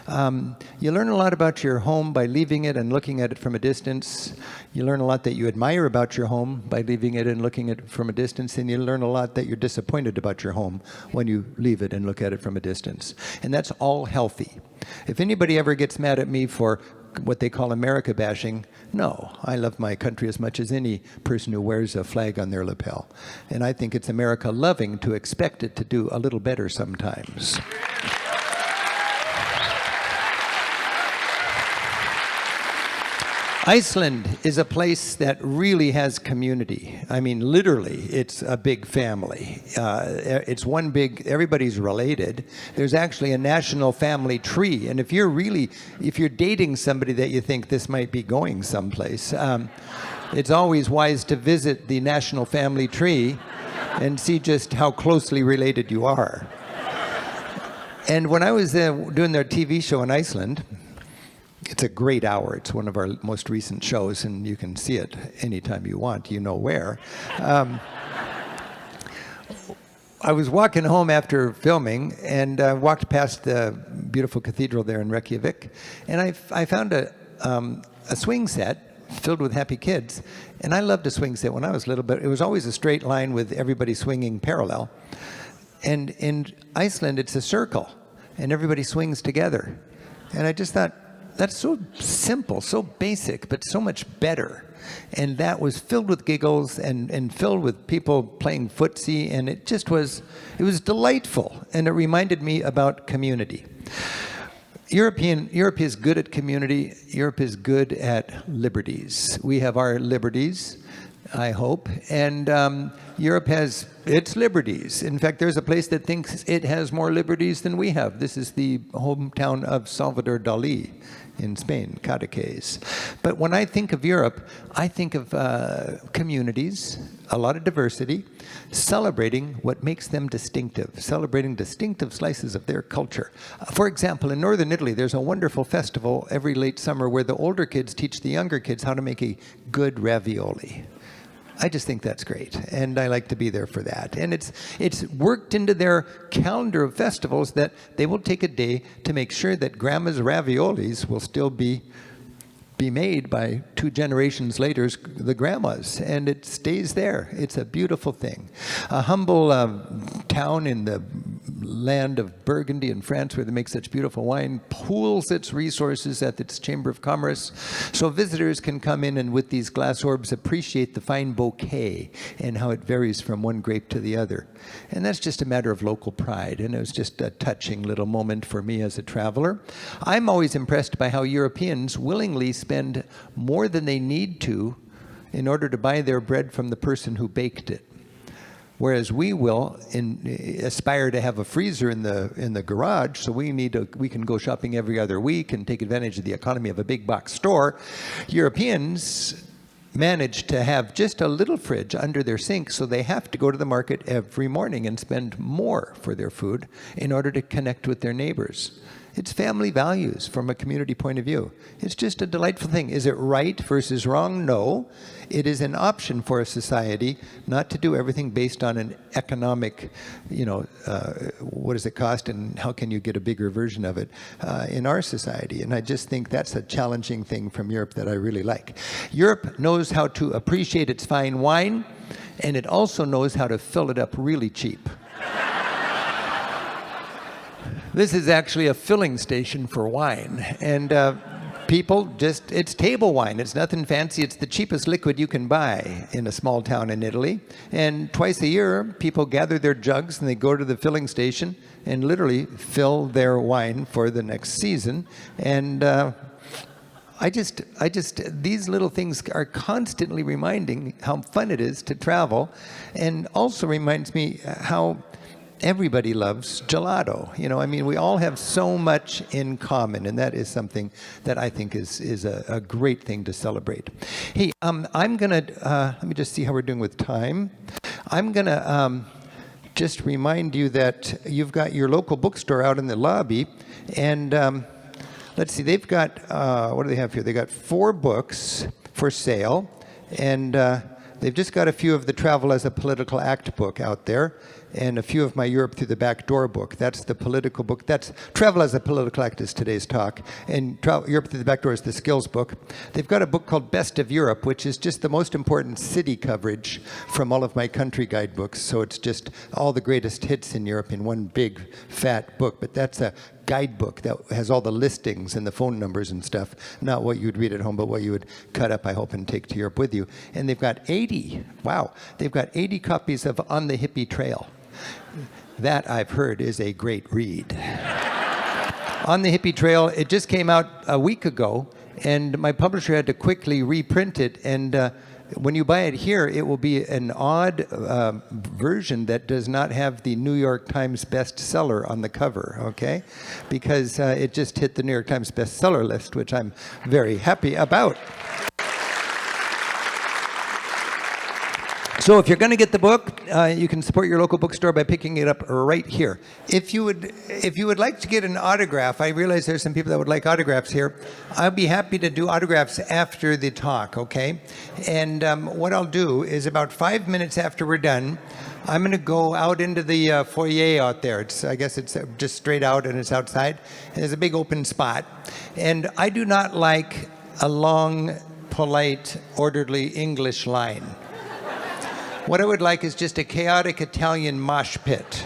You learn a lot about your home by leaving it and looking at it from a distance. You learn a lot that you admire about your home by leaving it and looking at it from a distance. And you learn a lot that you're disappointed about your home when you leave it and look at it from a distance. And that's all healthy. If anybody ever gets mad at me for what they call America bashing, no, I love my country as much as any person who wears a flag on their lapel. And I think it's America loving to expect it to do a little better sometimes. Iceland is a place that really has community. I mean, literally, it's a big family. It's one big, everybody's related. There's actually a national family tree. And if you're dating somebody that you think this might be going someplace, it's always wise to visit the national family tree and see just how closely related you are. And when I was doing their TV show in Iceland, it's a great hour. It's one of our most recent shows, and you can see it anytime you want. You know where. I was walking home after filming, and walked past the beautiful cathedral there in Reykjavik, and I found a swing set filled with happy kids. And I loved a swing set when I was little, but it was always a straight line with everybody swinging parallel. And in Iceland, it's a circle, and everybody swings together. And I just thought, that's so simple, so basic, but so much better. And that was filled with giggles and filled with people playing footsie, and it was delightful. And it reminded me about community. Europe is good at community. Europe is good at liberties. We have our liberties, I hope, and Europe has its liberties. In fact, there's a place that thinks it has more liberties than we have. This is the hometown of Salvador Dali in Spain, Cadaqués. But when I think of Europe, I think of communities, a lot of diversity, celebrating what makes them distinctive, celebrating distinctive slices of their culture. For example, in northern Italy, there's a wonderful festival every late summer where the older kids teach the younger kids how to make a good ravioli. I just think that's great, and I like to be there for that. And it's worked into their calendar of festivals that they will take a day to make sure that grandma's raviolis will still be made by 2 generations later, the grandmas, and it stays there. It's a beautiful thing. A humble town in the land of Burgundy in France, where they make such beautiful wine, pools its resources at its Chamber of Commerce, so visitors can come in and with these glass orbs appreciate the fine bouquet and how it varies from one grape to the other. And that's just a matter of local pride, and it was just a touching little moment for me as a traveler. I'm always impressed by how Europeans willingly spend more than they need to in order to buy their bread from the person who baked it. Whereas we will aspire to have a freezer in the garage, so we can go shopping every other week and take advantage of the economy of a big box store. Europeans manage to have just a little fridge under their sink, so they have to go to the market every morning and spend more for their food in order to connect with their neighbors. It's family values from a community point of view. It's just a delightful thing. Is it right versus wrong? No. It is an option for a society not to do everything based on an economic, what does it cost and how can you get a bigger version of it in our society. And I just think that's a challenging thing from Europe that I really like. Europe knows how to appreciate its fine wine, and it also knows how to fill it up really cheap. This is actually a filling station for wine, and it's table wine. It's nothing fancy. It's the cheapest liquid you can buy in a small town in Italy. And twice a year, people gather their jugs and they go to the filling station and literally fill their wine for the next season. And these little things are constantly reminding how fun it is to travel, and also reminds me how everybody loves gelato. We all have so much in common, and that is something that I think is a great thing to celebrate. Hey, I'm gonna let me just see how we're doing with time. I'm gonna just remind you that you've got your local bookstore out in the lobby, and let's see, they've got what do they have here? They got 4 books for sale, and they've just got a few of the Travel as a Political Act book out there, and a few of my Europe Through the Back Door book. That's the political book. That's Travel as a Political Act is today's talk, and Europe Through the Back Door is the skills book. They've got a book called Best of Europe, which is just the most important city coverage from all of my country guidebooks. So it's just all the greatest hits in Europe in one big fat book. But that's a guidebook that has all the listings and the phone numbers and stuff, not what you'd read at home, but what you would cut up, I hope, and take to Europe with you. And they've got 80 copies of On the Hippie Trail. That, I've heard, is a great read. On the Hippie Trail, it just came out a week ago, and my publisher had to quickly reprint it, and when you buy it here, it will be an odd version that does not have the New York Times bestseller on the cover, okay? Because it just hit the New York Times bestseller list, which I'm very happy about. So if you're going to get the book, you can support your local bookstore by picking it up right here. If you would like to get an autograph, I realize there's some people that would like autographs here. I'll be happy to do autographs after the talk, okay? And what I'll do is about 5 minutes after we're done, I'm going to go out into the foyer out there. I guess it's just straight out and it's outside. And there's a big open spot. And I do not like a long, polite, orderly English line. What I would like is just a chaotic Italian mosh pit.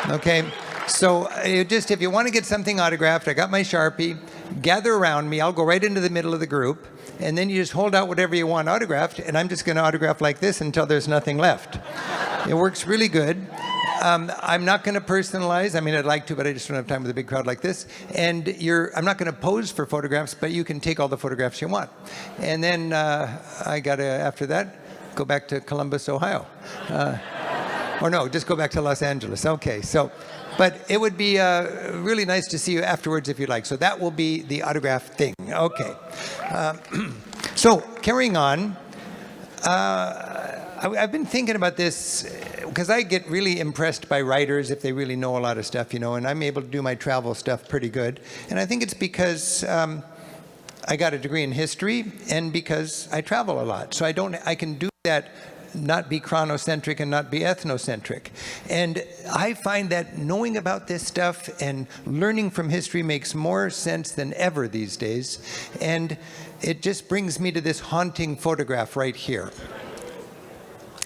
Okay? So if you want to get something autographed, I got my Sharpie, gather around me, I'll go right into the middle of the group, and then you just hold out whatever you want autographed, and I'm just going to autograph like this until there's nothing left. It works really good. I'm not going to personalize. I mean, I'd like to, but I just don't have time with a big crowd like this. And I'm not going to pose for photographs, but you can take all the photographs you want. And then I got to, after that, go back to Columbus, Ohio. Or no, just go back to Los Angeles. Okay, so, but it would be really nice to see you afterwards if you'd like. So that will be the autograph thing. Okay. So carrying on, I've been thinking about this because I get really impressed by writers if they really know a lot of stuff, you know, and I'm able to do my travel stuff pretty good. And I think it's because I got a degree in history and because I travel a lot. So I can do that, not be chronocentric and not be ethnocentric. And I find that knowing about this stuff and learning from history makes more sense than ever these days. And it just brings me to this haunting photograph right here.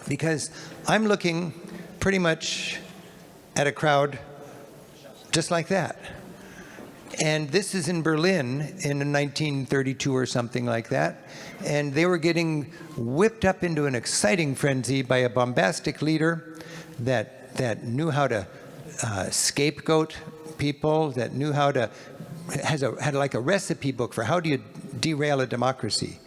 Because I'm looking pretty much at a crowd just like that. And this is in Berlin in 1932 or something like that. And they were getting whipped up into an exciting frenzy by a bombastic leader that knew how to scapegoat people, that knew how to, had like a recipe book for how do you derail a democracy.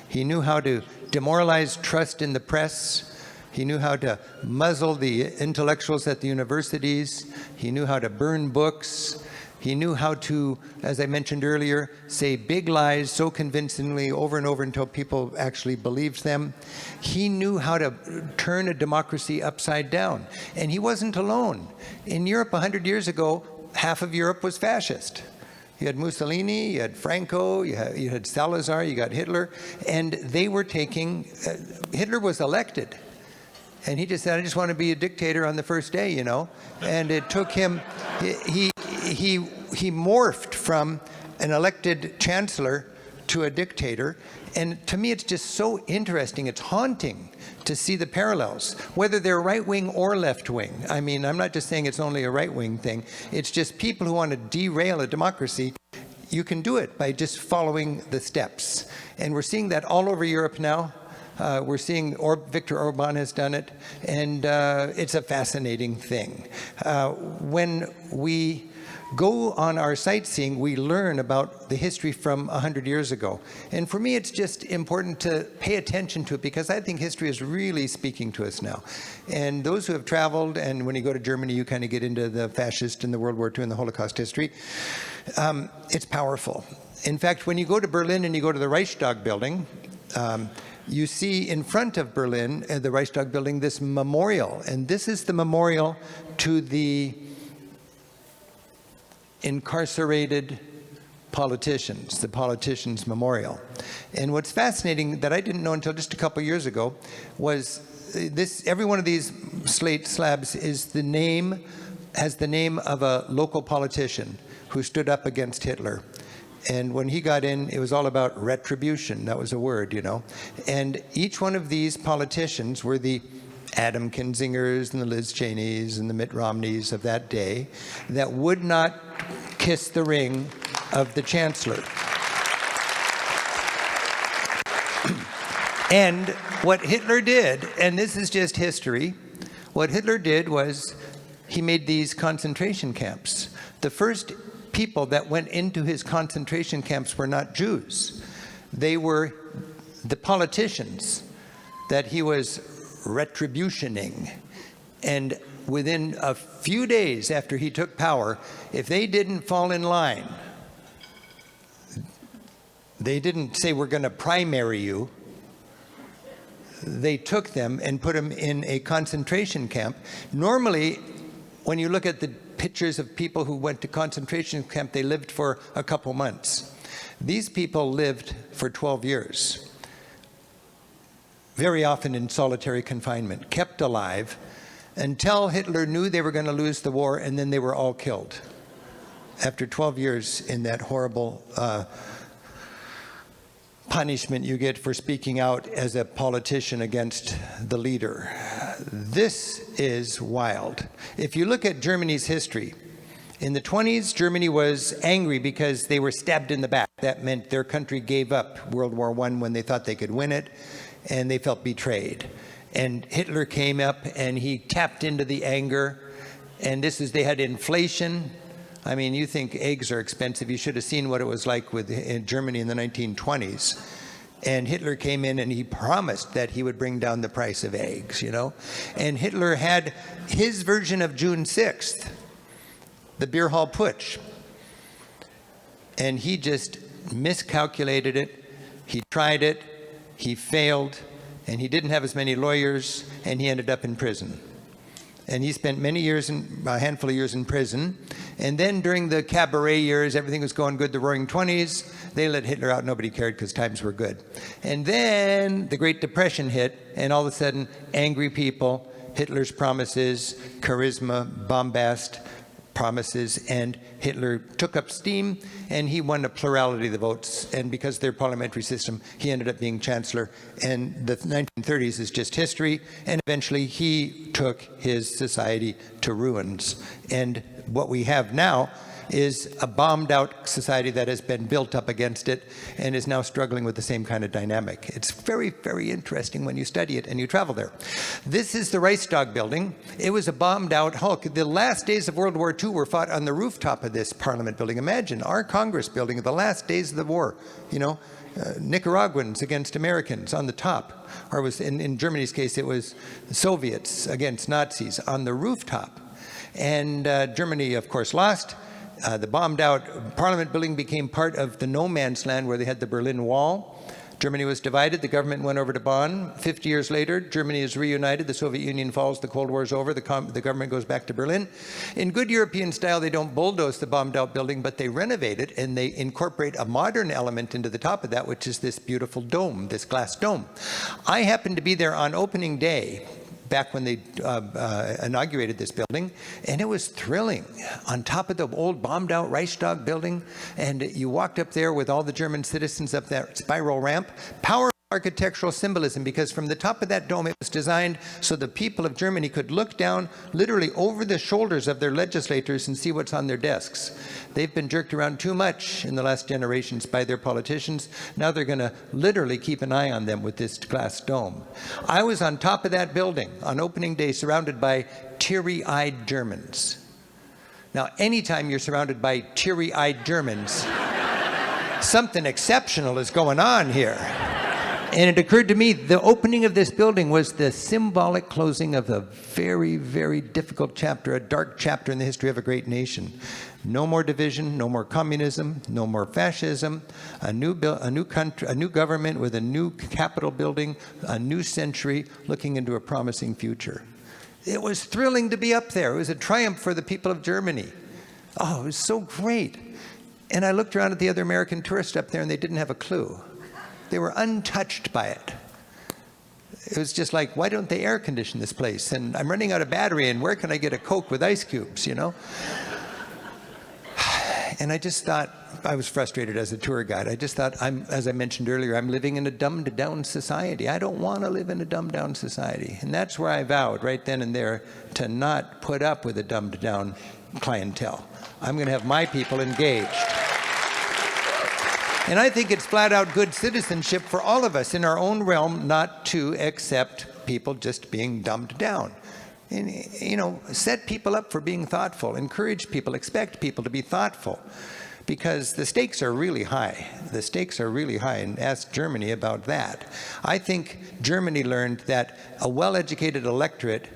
He knew how to demoralize trust in the press. He knew how to muzzle the intellectuals at the universities. He knew how to burn books. He knew how to, as I mentioned earlier, say big lies so convincingly over and over until people actually believed them. He knew how to turn a democracy upside down. And he wasn't alone. In Europe 100 years ago, half of Europe was fascist. You had Mussolini, you had Franco, you had Salazar, you got Hitler, and they were taking, Hitler was elected. And he just said, I just want to be a dictator on the first day, you know. And it took him, he morphed from an elected chancellor to a dictator. And to me, it's just so interesting. It's haunting to see the parallels, whether they're right-wing or left-wing. I mean, I'm not just saying it's only a right-wing thing. It's just people who want to derail a democracy. You can do it by just following the steps. And we're seeing that all over Europe now. We're seeing Viktor Orban has done it, and it's a fascinating thing. When we go on our sightseeing, we learn about the history from 100 years ago. And for me, it's just important to pay attention to it because I think history is really speaking to us now. And those who have traveled, and when you go to Germany, you kind of get into the fascist and the World War II and the Holocaust history. It's powerful. In fact, when you go to Berlin and you go to the Reichstag building, you see in front of Berlin, the Reichstag building, this memorial. And this is the memorial to the incarcerated politicians, the Politicians Memorial. And what's fascinating that I didn't know until just a couple years ago was this, every one of these slate slabs is has the name of a local politician who stood up against Hitler. And when he got in, it was all about retribution. That was a word, you know. And each one of these politicians were the Adam Kinzingers and the Liz Cheneys and the Mitt Romneys of that day that would not kiss the ring of the chancellor. And what Hitler did, and this is just history, what Hitler did was he made these concentration camps. The first people that went into his concentration camps were not Jews. They were the politicians that he was retributioning. And within a few days after he took power, if they didn't fall in line, they didn't say, we're going to primary you. They took them and put them in a concentration camp. Normally, when you look at the pictures of people who went to concentration camp, they lived for a couple months. These people lived for 12 years, very often in solitary confinement, kept alive until Hitler knew they were going to lose the war, and then they were all killed after 12 years in that horrible punishment you get for speaking out as a politician against the leader. This is wild. If you look at Germany's history, in the 20s, Germany was angry because they were stabbed in the back. That meant their country gave up World War I when they thought they could win it, and they felt betrayed. And Hitler came up and he tapped into the anger, and they had inflation. I mean, you think eggs are expensive. You should have seen what it was like in Germany in the 1920s. And Hitler came in and he promised that he would bring down the price of eggs, you know. And Hitler had his version of June 6th, the beer hall putsch. And he just miscalculated it. He tried it, he failed, and he didn't have as many lawyers, and he ended up in prison. And he spent many years, a handful of years in prison. And then during the cabaret years, everything was going good, the Roaring 20s, they let Hitler out. Nobody cared because times were good. And then the Great Depression hit, and all of a sudden, angry people, Hitler's promises, charisma, bombast, promises, and Hitler took up steam, and he won a plurality of the votes. And because of their parliamentary system, he ended up being chancellor. And the 1930s is just history. And eventually, he took his society to ruins. And what we have now is a bombed out society that has been built up against it and is now struggling with the same kind of dynamic. It's very, very interesting when you study it and you travel there. This is the Reichstag building. It was a bombed out Hulk. The last days of World War II were fought on the rooftop of this Parliament building. Imagine our Congress building, the last days of the war, you know, Nicaraguans against Americans on the top, or was in Germany's case, it was Soviets against Nazis on the rooftop. And Germany, of course, lost. The bombed out Parliament building became part of the no man's land where they had the Berlin Wall. Germany was divided. The government went over to Bonn. 50 years later, Germany is reunited. The Soviet Union falls. The Cold War is over. The government goes back to Berlin. In good European style, they don't bulldoze the bombed out building, but they renovate it and they incorporate a modern element into the top of that, which is this beautiful dome, this glass dome. I happened to be there on opening day, back when they inaugurated this building, and it was thrilling. On top of the old bombed out Reichstag building, and you walked up there with all the German citizens up that spiral ramp. Powerful architectural symbolism, because from the top of that dome it was designed so the people of Germany could look down literally over the shoulders of their legislators and see what's on their desks. They've been jerked around too much in the last generations by their politicians. Now they're going to literally keep an eye on them with this glass dome. I was on top of that building on opening day surrounded by teary-eyed Germans. Now anytime you're surrounded by teary-eyed Germans, something exceptional is going on here. And it occurred to me, the opening of this building was the symbolic closing of a very, very difficult chapter, a dark chapter in the history of a great nation. No more division, no more communism, no more fascism, a new country, a new government with a new Capitol building, a new century looking into a promising future. It was thrilling to be up there. It was a triumph for the people of Germany. Oh, it was so great. And I looked around at the other American tourists up there and they didn't have a clue. They were untouched by it. It was just like, why don't they air condition this place? And I'm running out of battery, and where can I get a Coke with ice cubes, you know? And I just thought, I was frustrated as a tour guide. I just thought, as I mentioned earlier, I'm living in a dumbed-down society. I don't want to live in a dumbed-down society. And that's where I vowed right then and there to not put up with a dumbed-down clientele. I'm going to have my people engaged. And I think it's flat out good citizenship for all of us in our own realm not to accept people just being dumbed down. And, you know, set people up for being thoughtful, encourage people, expect people to be thoughtful, because the stakes are really high. The stakes are really high, and ask Germany about that. I think Germany learned that a well-educated electorate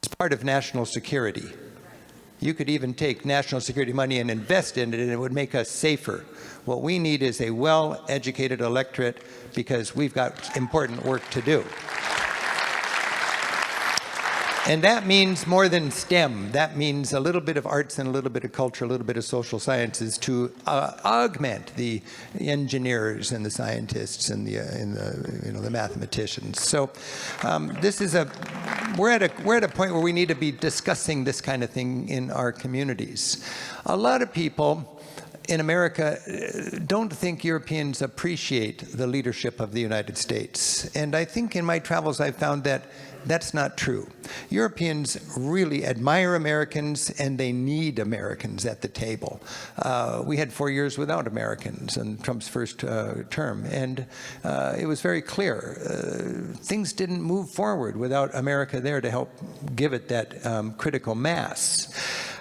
is part of national security. You could even take national security money and invest in it, and it would make us safer. What we need is a well-educated electorate, because we've got important work to do. And that means more than STEM. That means a little bit of arts and a little bit of culture, a little bit of social sciences to augment the engineers and the scientists and the mathematicians. So we're at a point where we need to be discussing this kind of thing in our communities. A lot of people in America don't think Europeans appreciate the leadership of the United States. And I think in my travels I've found that that's not true. Europeans really admire Americans, and they need Americans at the table. We had 4 years without Americans in Trump's first term, and it was very clear. Things didn't move forward without America there to help give it that critical mass.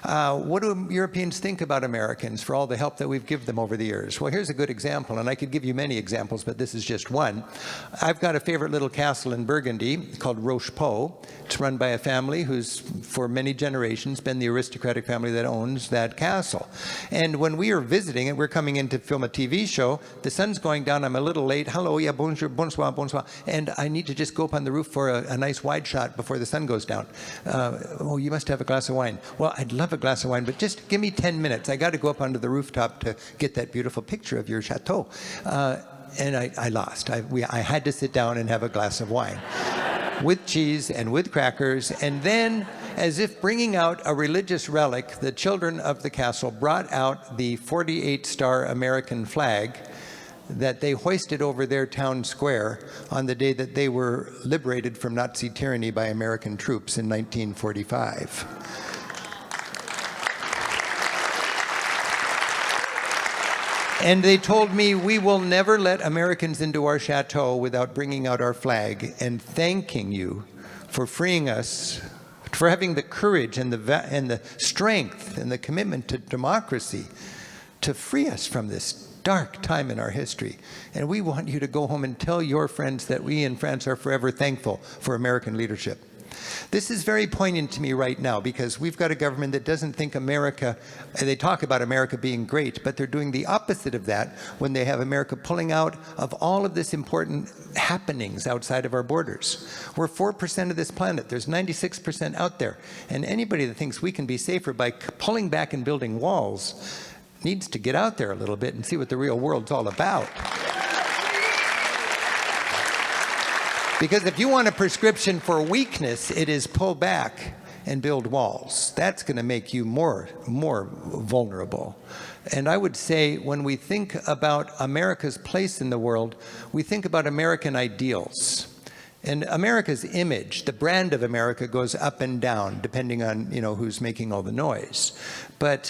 What do Europeans think about Americans for all the help that we've given them over the years? Well, here's a good example, and I could give you many examples, but this is just one. I've got a favorite little castle in Burgundy called Rochepot. It's run by a family who's, for many generations, been the aristocratic family that owns that castle. And when we are visiting it, we're coming in to film a TV show, the sun's going down, I'm a little late, hello, yeah, bonjour, bonsoir, bonsoir, and I need to just go up on the roof for a nice wide shot before the sun goes down. Oh, you must have a glass of wine. Well, I'd love a glass of wine, but just give me 10 minutes. I got to go up onto the rooftop to get that beautiful picture of your chateau. And I lost. I had to sit down and have a glass of wine with cheese and with crackers. And then, as if bringing out a religious relic, the children of the castle brought out the 48-star American flag that they hoisted over their town square on the day that they were liberated from Nazi tyranny by American troops in 1945. And they told me, we will never let Americans into our chateau without bringing out our flag and thanking you for freeing us, for having the courage and the strength and the commitment to democracy to free us from this dark time in our history. And we want you to go home and tell your friends that we in France are forever thankful for American leadership. This is very poignant to me right now, because we've got a government that doesn't think America, they talk about America being great, but they're doing the opposite of that when they have America pulling out of all of this important happenings outside of our borders. We're 4% of this planet. There's 96% out there. And anybody that thinks we can be safer by pulling back and building walls needs to get out there a little bit and see what the real world's all about. Because if you want a prescription for weakness, it is pull back and build walls. That's going to make you more vulnerable. And I would say when we think about America's place in the world, we think about American ideals. And America's image, the brand of America, goes up and down depending on who's making all the noise. But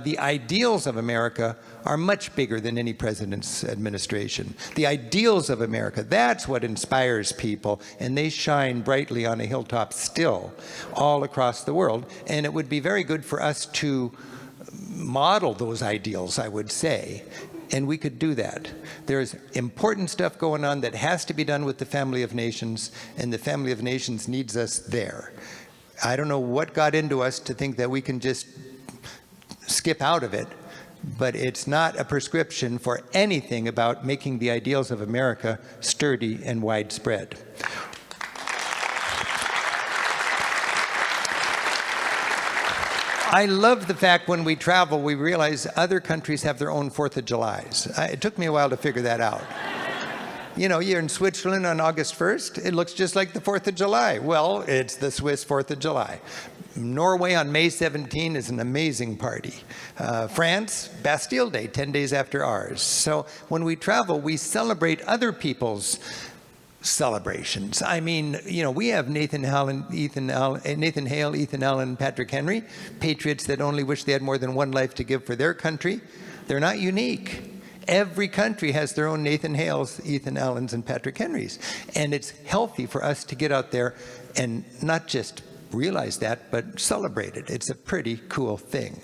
the ideals of America are much bigger than any president's administration. The ideals of America, that's what inspires people, and they shine brightly on a hilltop still all across the world. And it would be very good for us to model those ideals, I would say. And we could do that. There's important stuff going on that has to be done with the family of nations, and the family of nations needs us there. I don't know what got into us to think that we can just skip out of it, but it's not a prescription for anything about making the ideals of America sturdy and widespread. I love the fact when we travel, we realize other countries have their own 4th of Julys. It took me a while to figure that out. You're in Switzerland on August 1st. It looks just like the 4th of July. Well, it's the Swiss 4th of July. Norway on May 17 is an amazing party. France, Bastille Day, 10 days after ours. So when we travel, we celebrate other people's celebrations. I mean, we have Nathan Hale, Ethan Allen, Patrick Henry, patriots that only wish they had more than one life to give for their country. They're not unique. Every country has their own Nathan Hales, Ethan Allens, and Patrick Henrys. And it's healthy for us to get out there and not just realize that, but celebrate it. It's a pretty cool thing.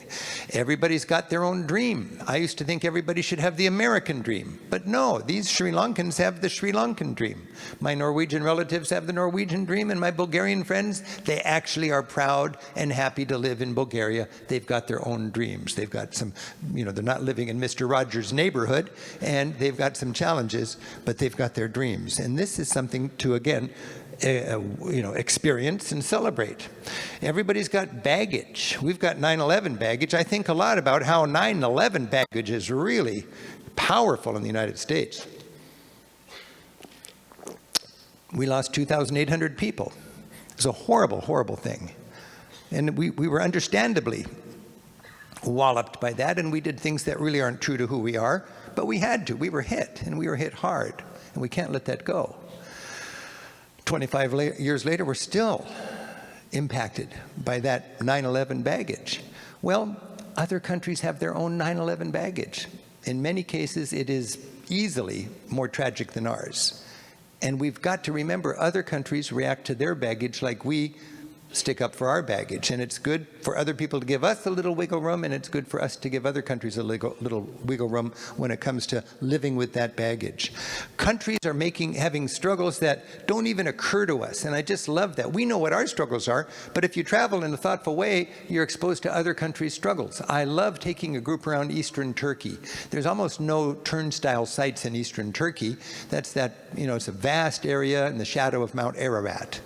Everybody's got their own dream. I used to think everybody should have the American dream, but no, these Sri Lankans have the Sri Lankan dream. My Norwegian relatives have the Norwegian dream, and my Bulgarian friends, they actually are proud and happy to live in Bulgaria. They've got their own dreams. They've got some, you know, they're not living in Mr. Rogers' neighborhood, and they've got some challenges, but they've got their dreams. And this is something to, again, experience and celebrate. Everybody's got baggage. We've got 9/11 baggage. I think a lot about how 9/11 baggage is really powerful in the United States. We lost 2,800 people. It was a horrible, horrible thing. And we were understandably walloped by that, and we did things that really aren't true to who we are, but we had to. We were hit, and we were hit hard, and we can't let that go. 25 years later, we're still impacted by that 9/11 baggage. Well, other countries have their own 9/11 baggage. In many cases, it is easily more tragic than ours. And we've got to remember other countries react to their baggage like we stick up for our baggage. And it's good for other people to give us a little wiggle room, and it's good for us to give other countries a little wiggle room when it comes to living with that baggage. Countries are having struggles that don't even occur to us, and I just love that. We know what our struggles are, but if you travel in a thoughtful way, you're exposed to other countries' struggles. I love taking a group around Eastern Turkey. There's almost no turnstile sites in Eastern Turkey. It's a vast area in the shadow of Mount Ararat.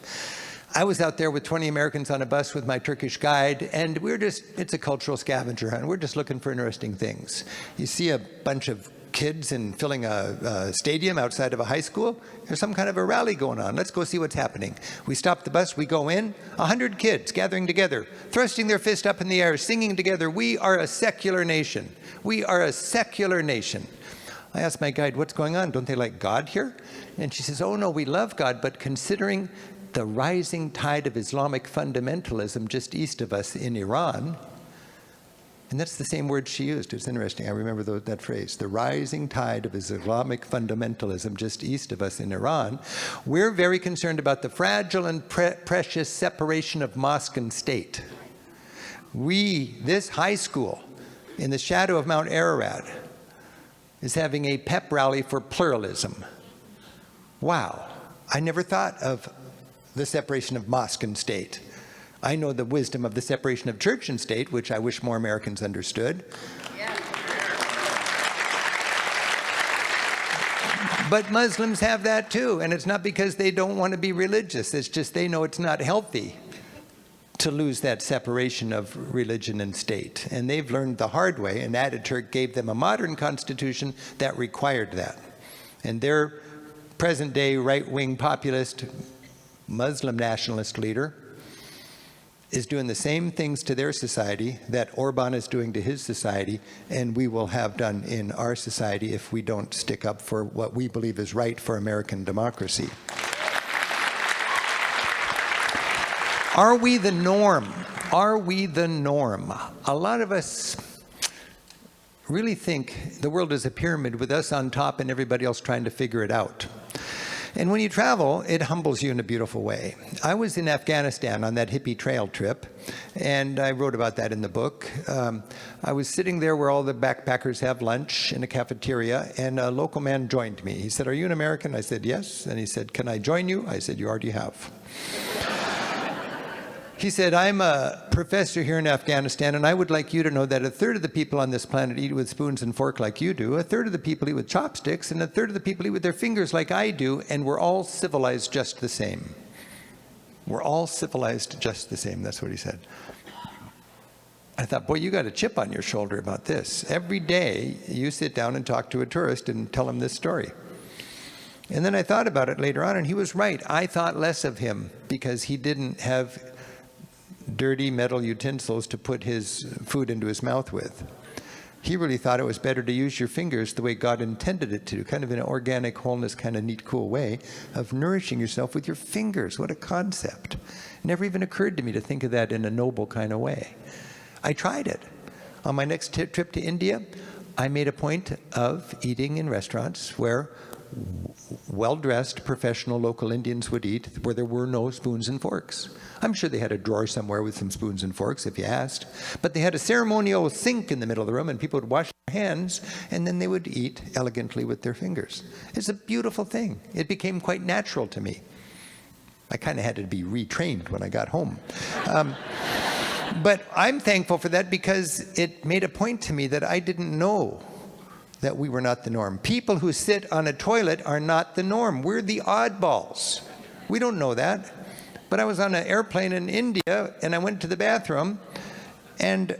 I was out there with 20 Americans on a bus with my Turkish guide, and it's a cultural scavenger hunt. We're just looking for interesting things. You see a bunch of kids filling a stadium outside of a high school. There's some kind of a rally going on. Let's go see what's happening. We stop the bus, we go in, 100 kids gathering together, thrusting their fist up in the air, singing together, "We are a secular nation. We are a secular nation." I asked my guide, "What's going on? Don't they like God here?" And she says, "Oh no, we love God, but considering the rising tide of Islamic fundamentalism just east of us in Iran," and that's the same word she used. It's interesting. I remember that phrase, the rising tide of Islamic fundamentalism just east of us in Iran. We're very concerned about the fragile and precious separation of mosque and state. This high school in the shadow of Mount Ararat, is having a pep rally for pluralism. Wow. I never thought of the separation of mosque and state. I know the wisdom of the separation of church and state, which I wish more Americans understood. Yeah. But Muslims have that too, and it's not because they don't want to be religious. It's just they know it's not healthy to lose that separation of religion and state. And they've learned the hard way, and Ataturk gave them a modern constitution that required that. And their present-day right-wing populist Muslim nationalist leader is doing the same things to their society that Orban is doing to his society, and we will have done in our society if we don't stick up for what we believe is right for American democracy. Are we the norm? Are we the norm? A lot of us really think the world is a pyramid with us on top and everybody else trying to figure it out. And when you travel, it humbles you in a beautiful way. I was in Afghanistan on that hippie trail trip, and I wrote about that in the book. I was sitting there where all the backpackers have lunch in a cafeteria, and a local man joined me. He said, "Are you an American?" I said, "Yes." And he said, "Can I join you?" I said, "You already have." He said, "I'm a professor here in Afghanistan, and I would like you to know that a third of the people on this planet eat with spoons and forks like you do, a third of the people eat with chopsticks, and a third of the people eat with their fingers like I do, and we're all civilized just the same." We're all civilized just the same. That's what he said. I thought, boy, you got a chip on your shoulder about this. Every day you sit down and talk to a tourist and tell him this story. And then I thought about it later on, and he was right. I thought less of him because he didn't have dirty metal utensils to put his food into his mouth with. He really thought it was better to use your fingers the way God intended it to, kind of in an organic wholeness, kind of neat, cool way of nourishing yourself with your fingers. What a concept. It never even occurred to me to think of that in a noble kind of way. I tried it. On my next trip to India, I made a point of eating in restaurants where well-dressed professional local Indians would eat, where there were no spoons and forks. I'm sure they had a drawer somewhere with some spoons and forks if you asked, but they had a ceremonial sink in the middle of the room, and people would wash their hands, and then they would eat elegantly with their fingers. It's a beautiful thing. It became quite natural to me. I kind of had to be retrained when I got home. But I'm thankful for that, because it made a point to me that I didn't know that we were not the norm. People who sit on a toilet are not the norm. We're the oddballs. We don't know that. But I was on an airplane in India, and I went to the bathroom, and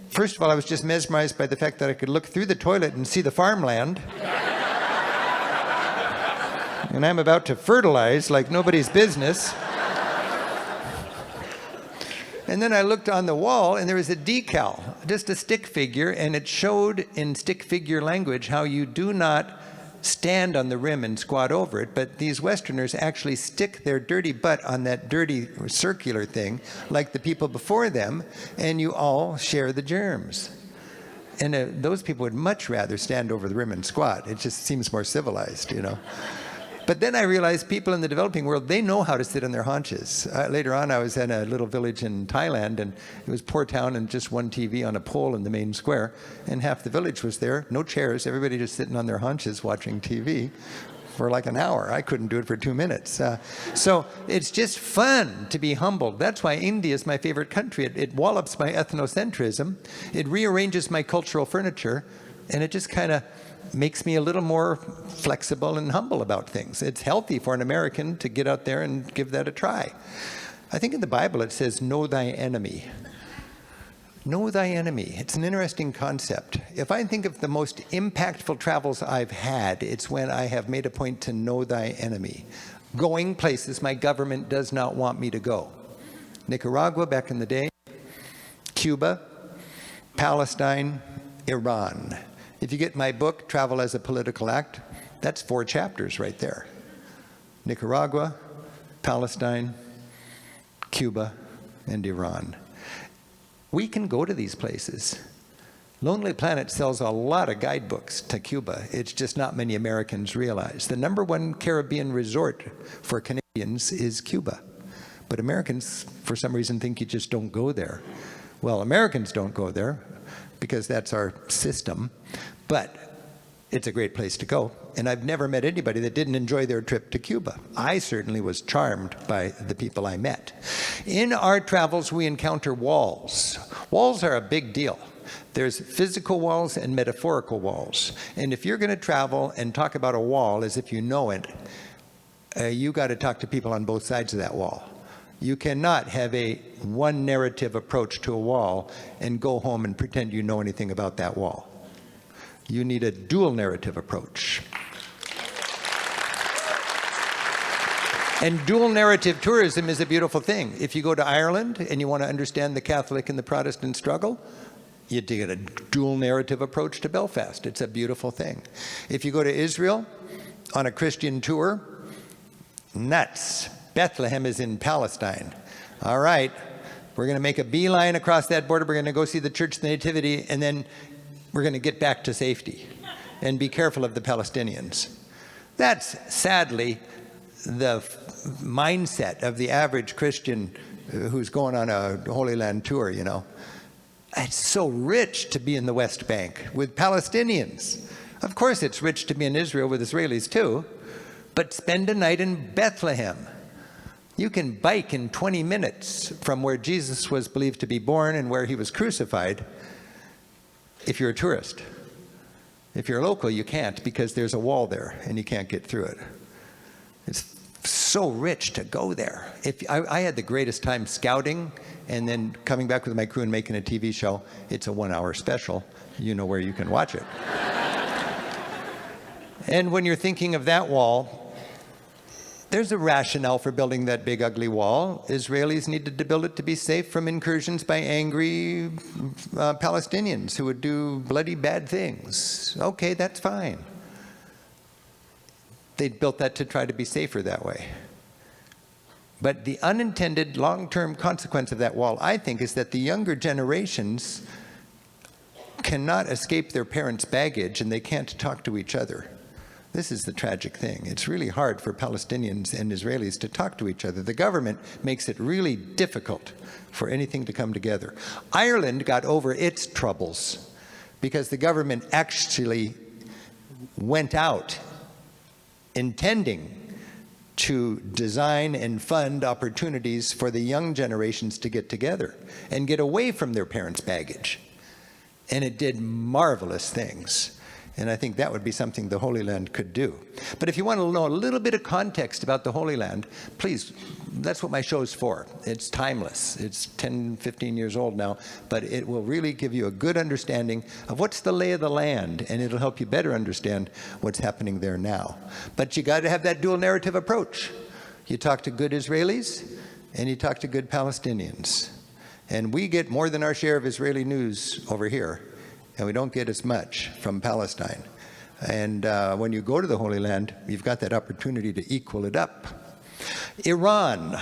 first of all, I was just mesmerized by the fact that I could look through the toilet and see the farmland. And I'm about to fertilize like nobody's business. And then I looked on the wall, and there was a decal, just a stick figure, and it showed in stick figure language how you do not stand on the rim and squat over it, but these Westerners actually stick their dirty butt on that dirty circular thing, like the people before them, and you all share the germs. And those people would much rather stand over the rim and squat. It just seems more civilized, you know. But then I realized people in the developing world, they know how to sit on their haunches. Later on, I was in a little village in Thailand, and it was a poor town, and just one TV on a pole in the main square, and half the village was there, no chairs, everybody just sitting on their haunches watching TV for like an hour. I couldn't do it for 2 minutes. So it's just fun to be humbled. That's why India is my favorite country. It wallops my ethnocentrism, it rearranges my cultural furniture, and it just kind of makes me a little more flexible and humble about things. It's healthy for an American to get out there and give that a try. I think in the Bible it says, know thy enemy. Know thy enemy. It's an interesting concept. If I think of the most impactful travels I've had, it's when I have made a point to know thy enemy. Going places my government does not want me to go. Nicaragua back in the day, Cuba, Palestine, Iran. If you get my book, Travel as a Political Act, that's 4 chapters right there. Nicaragua, Palestine, Cuba, and Iran. We can go to these places. Lonely Planet sells a lot of guidebooks to Cuba. It's just not many Americans realize. The #1 Caribbean resort for Canadians is Cuba. But Americans, for some reason, think you just don't go there. Well, Americans don't go there, because that's our system, but it's a great place to go. And I've never met anybody that didn't enjoy their trip to Cuba. I certainly was charmed by the people I met. In our travels, we encounter walls. Walls are a big deal. There's physical walls and metaphorical walls. And if you're going to travel and talk about a wall as if you know it, you got to talk to people on both sides of that wall. You cannot have a one narrative approach to a wall and go home and pretend you know anything about that wall. You need a dual narrative approach. And dual narrative tourism is a beautiful thing. If you go to Ireland and you want to understand the Catholic and the Protestant struggle, you get a dual narrative approach to Belfast. It's a beautiful thing. If you go to Israel on a Christian tour, nuts. Bethlehem is in Palestine. All right, we're going to make a beeline across that border. We're going to go see the Church of the Nativity, and then we're going to get back to safety and be careful of the Palestinians. That's sadly the mindset of the average Christian who's going on a Holy Land tour, you know. It's so rich to be in the West Bank with Palestinians. Of course it's rich to be in Israel with Israelis too, but spend a night in Bethlehem. You can bike in 20 minutes from where Jesus was believed to be born and where he was crucified if you're a tourist. If you're a local, you can't, because there's a wall there and you can't get through it. It's so rich to go there. I had the greatest time scouting and then coming back with my crew and making a TV show. It's a 1-hour special. You know where you can watch it. And when you're thinking of that wall, there's a rationale for building that big ugly wall. Israelis needed to build it to be safe from incursions by angry Palestinians who would do bloody bad things. Okay, that's fine. They built that to try to be safer that way. But the unintended long-term consequence of that wall, I think, is that the younger generations cannot escape their parents' baggage, and they can't talk to each other. This is the tragic thing. It's really hard for Palestinians and Israelis to talk to each other. The government makes it really difficult for anything to come together. Ireland got over its troubles because the government actually went out intending to design and fund opportunities for the young generations to get together and get away from their parents' baggage. And it did marvelous things. And I think that would be something the Holy Land could do. But if you want to know a little bit of context about the Holy Land, please, that's what my show's for. It's timeless. It's 10, 15 years old now, but it will really give you a good understanding of what's the lay of the land, and it'll help you better understand what's happening there now. But you got to have that dual narrative approach. You talk to good Israelis, and you talk to good Palestinians. And we get more than our share of Israeli news over here, and we don't get as much from Palestine. And when you go to the Holy Land, you've got that opportunity to equal it up. Iran.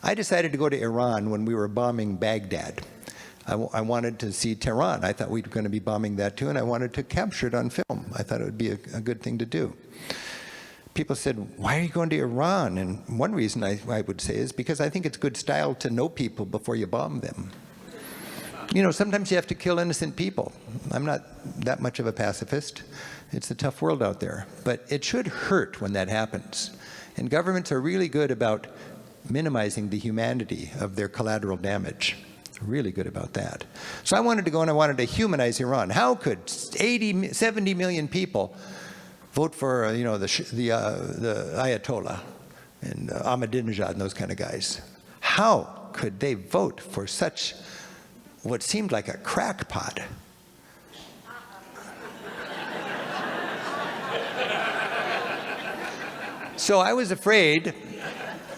I decided to go to Iran when we were bombing Baghdad. I wanted to see Tehran. I thought we were going to be bombing that too, and I wanted to capture it on film. I thought it would be a good thing to do. People said, why are you going to Iran? And one reason I would say is because I think it's good style to know people before you bomb them. You know, sometimes you have to kill innocent people. I'm not that much of a pacifist. It's a tough world out there. But it should hurt when that happens. And governments are really good about minimizing the humanity of their collateral damage. Really good about that. So I wanted to go and I wanted to humanize Iran. How could 80, 70 million people vote for, the Ayatollah and Ahmadinejad and those kind of guys? How could they vote for such what seemed like a crackpot? So I was afraid.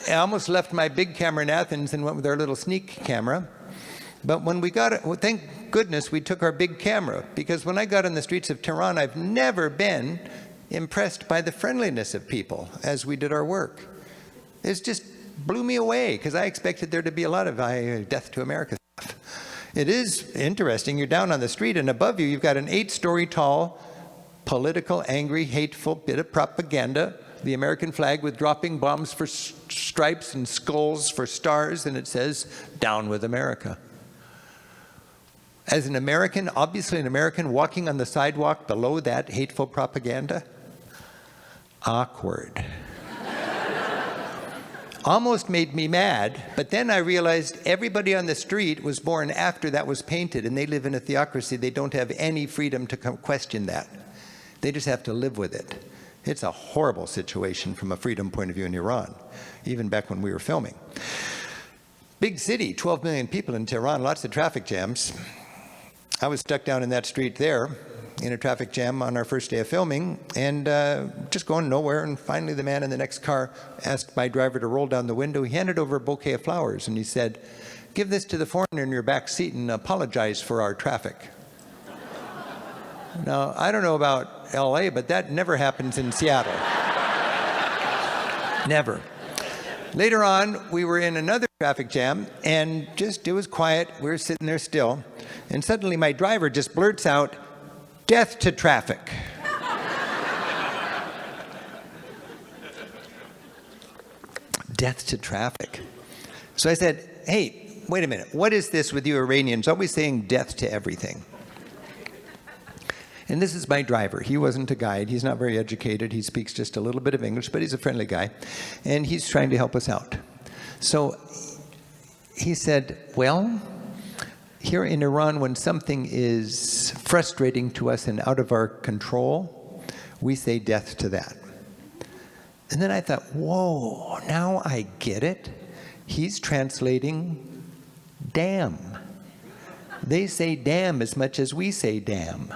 I almost left my big camera in Athens and went with our little sneak camera. But when we got it, well, thank goodness we took our big camera, because when I got on the streets of Tehran, I've never been impressed by the friendliness of people as we did our work. It just blew me away, because I expected there to be a lot of death to America stuff. It is interesting. You're down on the street, and above you, you've got an 8-story tall, political, angry, hateful bit of propaganda, the American flag with dropping bombs for stripes and skulls for stars, and it says, "Down with America." As an American, obviously an American, walking on the sidewalk below that hateful propaganda, awkward. Almost made me mad, but then I realized everybody on the street was born after that was painted, and they live in a theocracy. They don't have any freedom to question that. They just have to live with it. It's a horrible situation from a freedom point of view in Iran, even back when we were filming. Big city, 12 million people in Tehran, lots of traffic jams. I was stuck down in that street there in a traffic jam on our first day of filming, and just going nowhere. And finally the man in the next car asked my driver to roll down the window. He handed over a bouquet of flowers and he said, "Give this to the foreigner in your back seat and apologize for our traffic." Now, I don't know about LA, but that never happens in Seattle. Never. Later on, we were in another traffic jam, and it was quiet. We were sitting there still, and suddenly my driver just blurts out, "Death to traffic." Death to traffic. So I said, "Hey, wait a minute. What is this with you Iranians always saying death to everything?" And this is my driver. He wasn't a guide. He's not very educated. He speaks just a little bit of English, but he's a friendly guy. And he's trying to help us out. So he said, "Well, here in Iran, when something is frustrating to us and out of our control, we say death to that." And then I thought, whoa, now I get it. He's translating damn. They say damn as much as we say damn.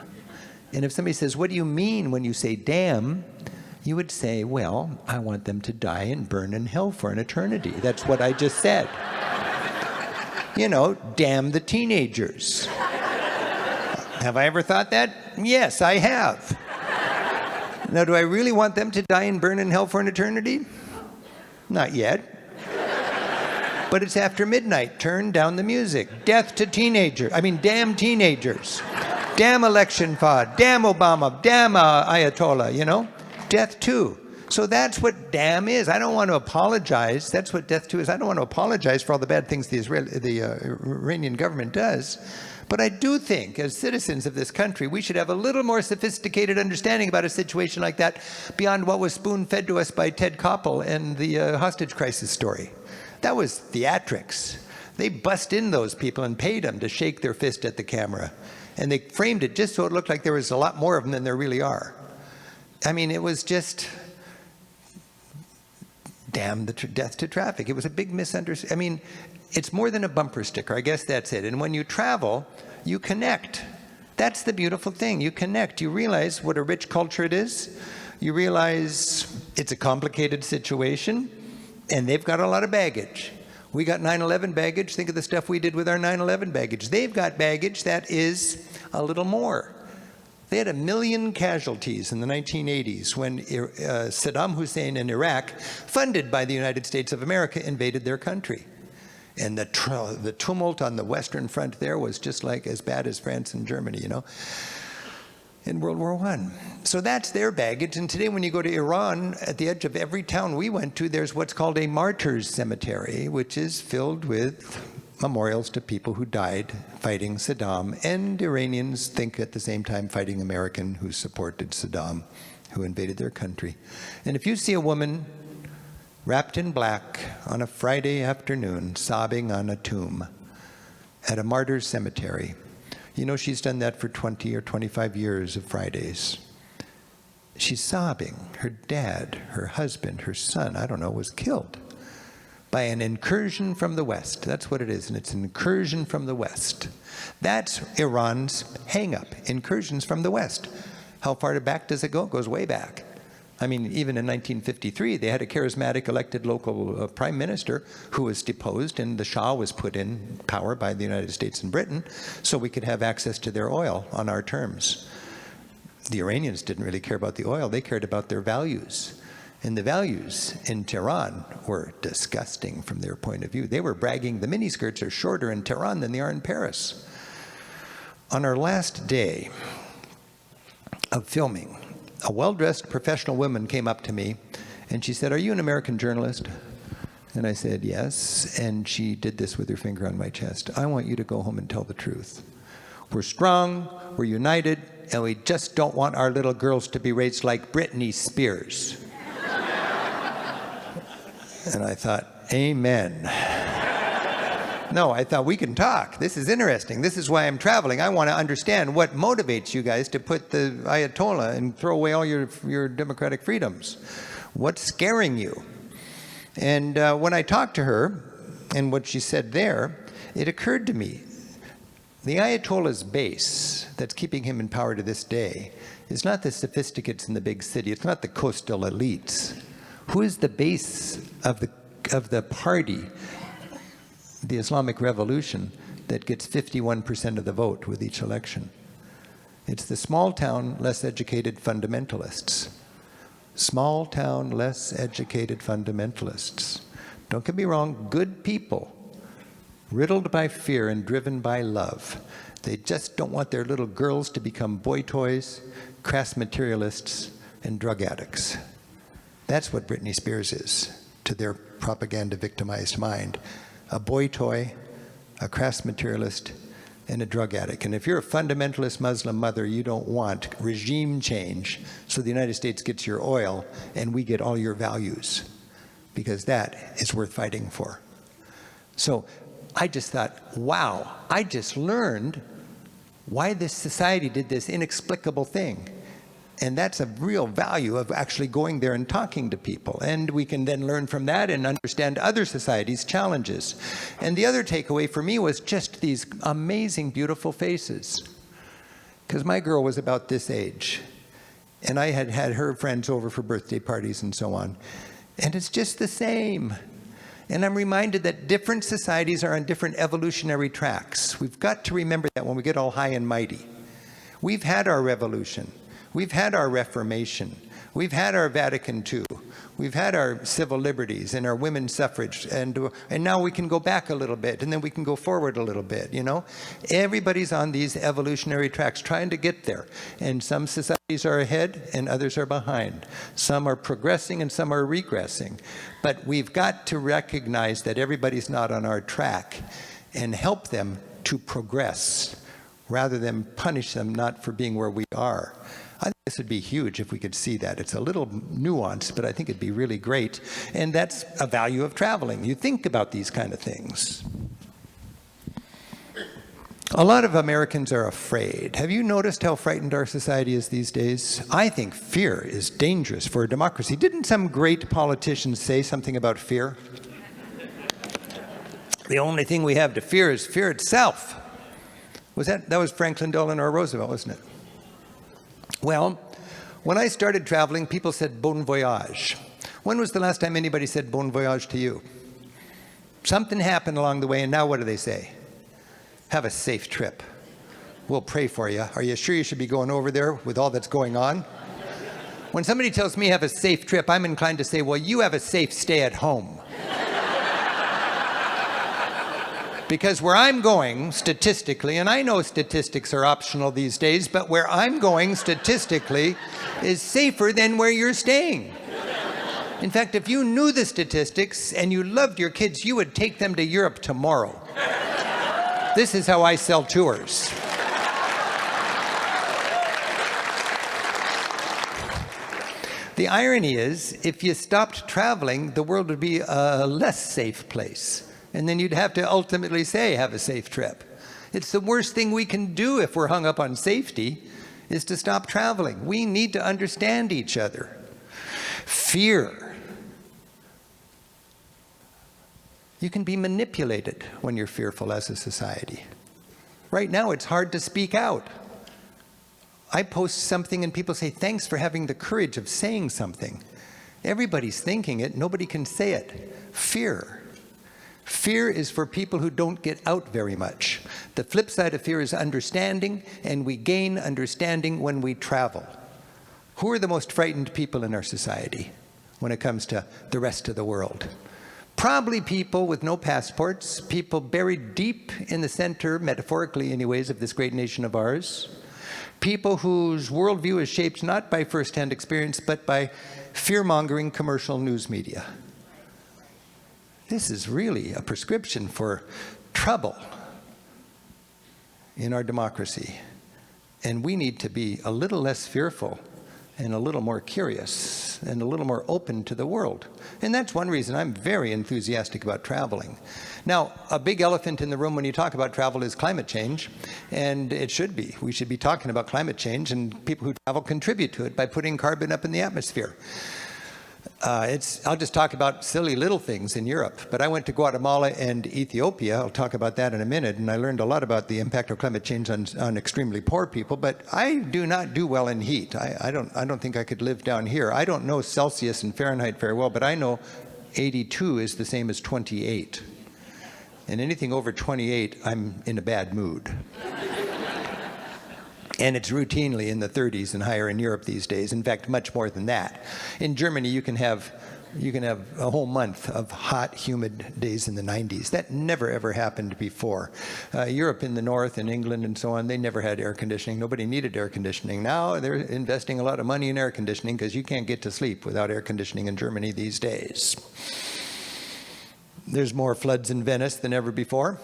And if somebody says, "What do you mean when you say damn?" you would say, "Well, I want them to die and burn in hell for an eternity." That's what I just said. You know, damn the teenagers. Have I ever thought that? Yes, I have. Now, do I really want them to die and burn in hell for an eternity? Not yet. But it's after midnight. Turn down the music. Death to teenagers. Damn teenagers. Damn election fraud. Damn Obama. Damn Ayatollah, Death too. So that's what damn is. I don't want to apologize. That's what death too is. I don't want to apologize for all the bad things the Iranian government does. But I do think, as citizens of this country, we should have a little more sophisticated understanding about a situation like that beyond what was spoon-fed to us by Ted Koppel and the hostage crisis story. That was theatrics. They bust in those people and paid them to shake their fist at the camera. And they framed it just so it looked like there was a lot more of them than there really are. I mean, it was just... damn the death to traffic. It was a big misunderstanding. I mean, it's more than a bumper sticker. I guess that's it. And when you travel, you connect. That's the beautiful thing. You connect. You realize what a rich culture it is. You realize it's a complicated situation, and they've got a lot of baggage. We got 9/11 baggage. Think of the stuff we did with our 9/11 baggage. They've got baggage that is a little more. They had 1 million casualties in the 1980s when Saddam Hussein in Iraq, funded by the United States of America, invaded their country. And the tumult on the Western Front there was just like as bad as France and Germany, you know, in World War I. So that's their baggage. And today when you go to Iran, at the edge of every town we went to, there's what's called a martyrs cemetery, which is filled with memorials to people who died fighting Saddam, and Iranians think at the same time fighting American who supported Saddam, who invaded their country. And if you see a woman wrapped in black on a Friday afternoon sobbing on a tomb at a martyr's cemetery, you know she's done that for 20 or 25 years of Fridays. She's sobbing. Her dad, her husband, her son, I don't know, was killed by an incursion from the West. That's what it is, and it's an incursion from the West. That's Iran's hang-up, incursions from the West. How far back does it go? It goes way back. I mean, even in 1953, they had a charismatic elected local prime minister who was deposed, and the Shah was put in power by the United States and Britain so we could have access to their oil on our terms. The Iranians didn't really care about the oil. They cared about their values. And the values in Tehran were disgusting from their point of view. They were bragging the miniskirts are shorter in Tehran than they are in Paris. On our last day of filming, a well-dressed professional woman came up to me and she said, "Are you an American journalist?" And I said, "Yes." And she did this with her finger on my chest. "I want you to go home and tell the truth. We're strong, we're united, and we just don't want our little girls to be raised like Britney Spears." And I thought, amen. No, I thought we can talk. This is interesting. This is why I'm traveling. I want to understand what motivates you guys to put the Ayatollah and throw away all your democratic freedoms. What's scaring you? And when I talked to her and what she said there, it occurred to me, the Ayatollah's base that's keeping him in power to this day is not the sophisticates in the big city. It's not the coastal elites. Who is the base of the party, the Islamic Revolution, that gets 51% of the vote with each election? It's the small town, less educated fundamentalists. Small town, less educated fundamentalists. Don't get me wrong, good people, riddled by fear and driven by love. They just don't want their little girls to become boy toys, crass materialists, and drug addicts. That's what Britney Spears is to their propaganda victimized mind. A boy toy, a crass materialist, and a drug addict. And if you're a fundamentalist Muslim mother, you don't want regime change so the United States gets your oil and we get all your values, because that is worth fighting for. So I just thought, wow, I just learned why this society did this inexplicable thing. And that's a real value of actually going there and talking to people. And we can then learn from that and understand other societies' challenges. And the other takeaway for me was just these amazing, beautiful faces. Because my girl was about this age. And I had had her friends over for birthday parties and so on. And it's just the same. And I'm reminded that different societies are on different evolutionary tracks. We've got to remember that when we get all high and mighty. We've had our revolution. We've had our Reformation. We've had our Vatican II. We've had our civil liberties and our women's suffrage, and now we can go back a little bit, and then we can go forward a little bit, you know? Everybody's on these evolutionary tracks trying to get there, and some societies are ahead and others are behind. Some are progressing and some are regressing. But we've got to recognize that everybody's not on our track and help them to progress rather than punish them not for being where we are. I think this would be huge if we could see that. It's a little nuanced, but I think it'd be really great. And that's a value of traveling. You think about these kind of things. A lot of Americans are afraid. Have you noticed how frightened our society is these days? I think fear is dangerous for a democracy. Didn't some great politicians say something about fear? The only thing we have to fear is fear itself. That was Franklin Delano Roosevelt, wasn't it? Well, when I started traveling, people said bon voyage. When was the last time anybody said bon voyage to you? Something happened along the way, and now what do they say? Have a safe trip. We'll pray for you. Are you sure you should be going over there with all that's going on? When somebody tells me have a safe trip, I'm inclined to say, well, you have a safe stay at home. Because where I'm going, statistically, and I know statistics are optional these days, but where I'm going, statistically, is safer than where you're staying. In fact, if you knew the statistics and you loved your kids, you would take them to Europe tomorrow. This is how I sell tours. The irony is, if you stopped traveling, the world would be a less safe place. And then you'd have to ultimately say, have a safe trip. It's the worst thing we can do if we're hung up on safety, is to stop traveling. We need to understand each other. Fear. You can be manipulated when you're fearful as a society. Right now, it's hard to speak out. I post something and people say, thanks for having the courage of saying something. Everybody's thinking it, nobody can say it. Fear. Fear is for people who don't get out very much. The flip side of fear is understanding, and we gain understanding when we travel. Who are the most frightened people in our society when it comes to the rest of the world? Probably people with no passports, people buried deep in the center, metaphorically anyways, of this great nation of ours. People whose worldview is shaped not by first-hand experience, but by fear-mongering commercial news media. This is really a prescription for trouble in our democracy. And we need to be a little less fearful and a little more curious and a little more open to the world. And that's one reason I'm very enthusiastic about traveling. Now, a big elephant in the room when you talk about travel is climate change, and it should be. We should be talking about climate change, and people who travel contribute to it by putting carbon up in the atmosphere. I'll just talk about silly little things in Europe, but I went to Guatemala and Ethiopia. I'll talk about that in a minute, and I learned a lot about the impact of climate change on extremely poor people, but I do not do well in heat. I don't think I could live down here. I don't know Celsius and Fahrenheit very well, but I know 82 is the same as 28. And anything over 28, I'm in a bad mood. And it's routinely in the 30s and higher in Europe these days. In fact, much more than that. In Germany, you can have a whole month of hot, humid days in the 90s. That never, ever happened before. Europe in the north and England and so on, they never had air conditioning. Nobody needed air conditioning. Now they're investing a lot of money in air conditioning because you can't get to sleep without air conditioning in Germany these days. There's more floods in Venice than ever before.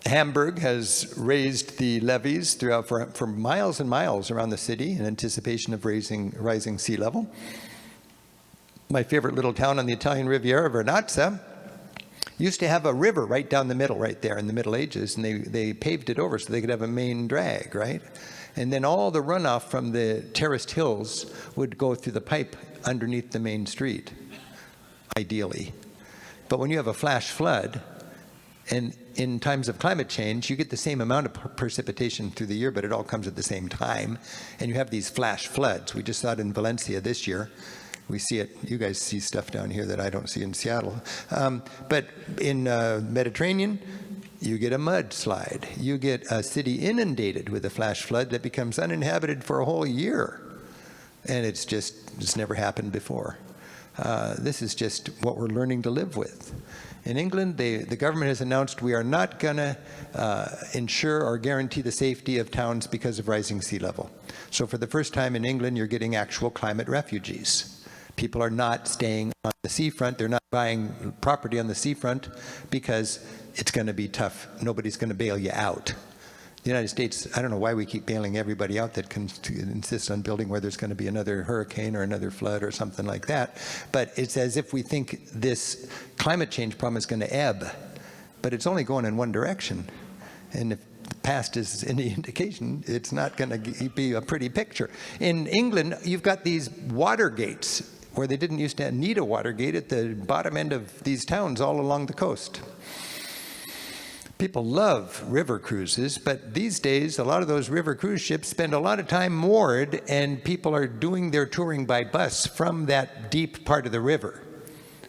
Hamburg has raised the levees throughout for miles and miles around the city in anticipation of rising sea level. My favorite little town on the Italian Riviera, Vernazza, used to have a river right down the middle, right there in the Middle Ages, and they paved it over so they could have a main drag, right? And then all the runoff from the terraced hills would go through the pipe underneath the main street, ideally. But when you have a flash flood, and in times of climate change, you get the same amount of precipitation through the year, but it all comes at the same time. And you have these flash floods. We just saw it in Valencia this year. We see it, you guys see stuff down here that I don't see in Seattle. But in Mediterranean, you get a mudslide. You get a city inundated with a flash flood that becomes uninhabited for a whole year. And it's never happened before. This is just what we're learning to live with. In England, the government has announced we are not going to ensure or guarantee the safety of towns because of rising sea level. So for the first time in England, you're getting actual climate refugees. People are not staying on the seafront. They're not buying property on the seafront because it's going to be tough. Nobody's going to bail you out. The United States, I don't know why we keep bailing everybody out that insists on building where there's going to be another hurricane or another flood or something like that. But it's as if we think this climate change problem is going to ebb. But it's only going in one direction. And if the past is any indication, it's not going to be a pretty picture. In England, you've got these water gates where they didn't used to need a water gate at the bottom end of these towns all along the coast. People love river cruises, but these days, a lot of those river cruise ships spend a lot of time moored, and people are doing their touring by bus from that deep part of the river.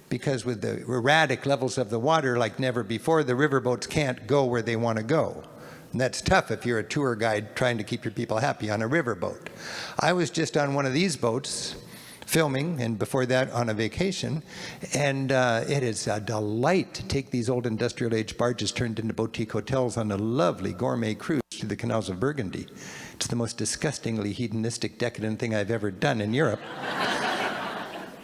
Because with the erratic levels of the water like never before, the riverboats can't go where they want to go. And that's tough if you're a tour guide trying to keep your people happy on a riverboat. I was just on one of these boats filming, and before that on a vacation, and it is a delight to take these old industrial age barges turned into boutique hotels on a lovely gourmet cruise through the canals of Burgundy. It's the most disgustingly hedonistic, decadent thing I've ever done in Europe.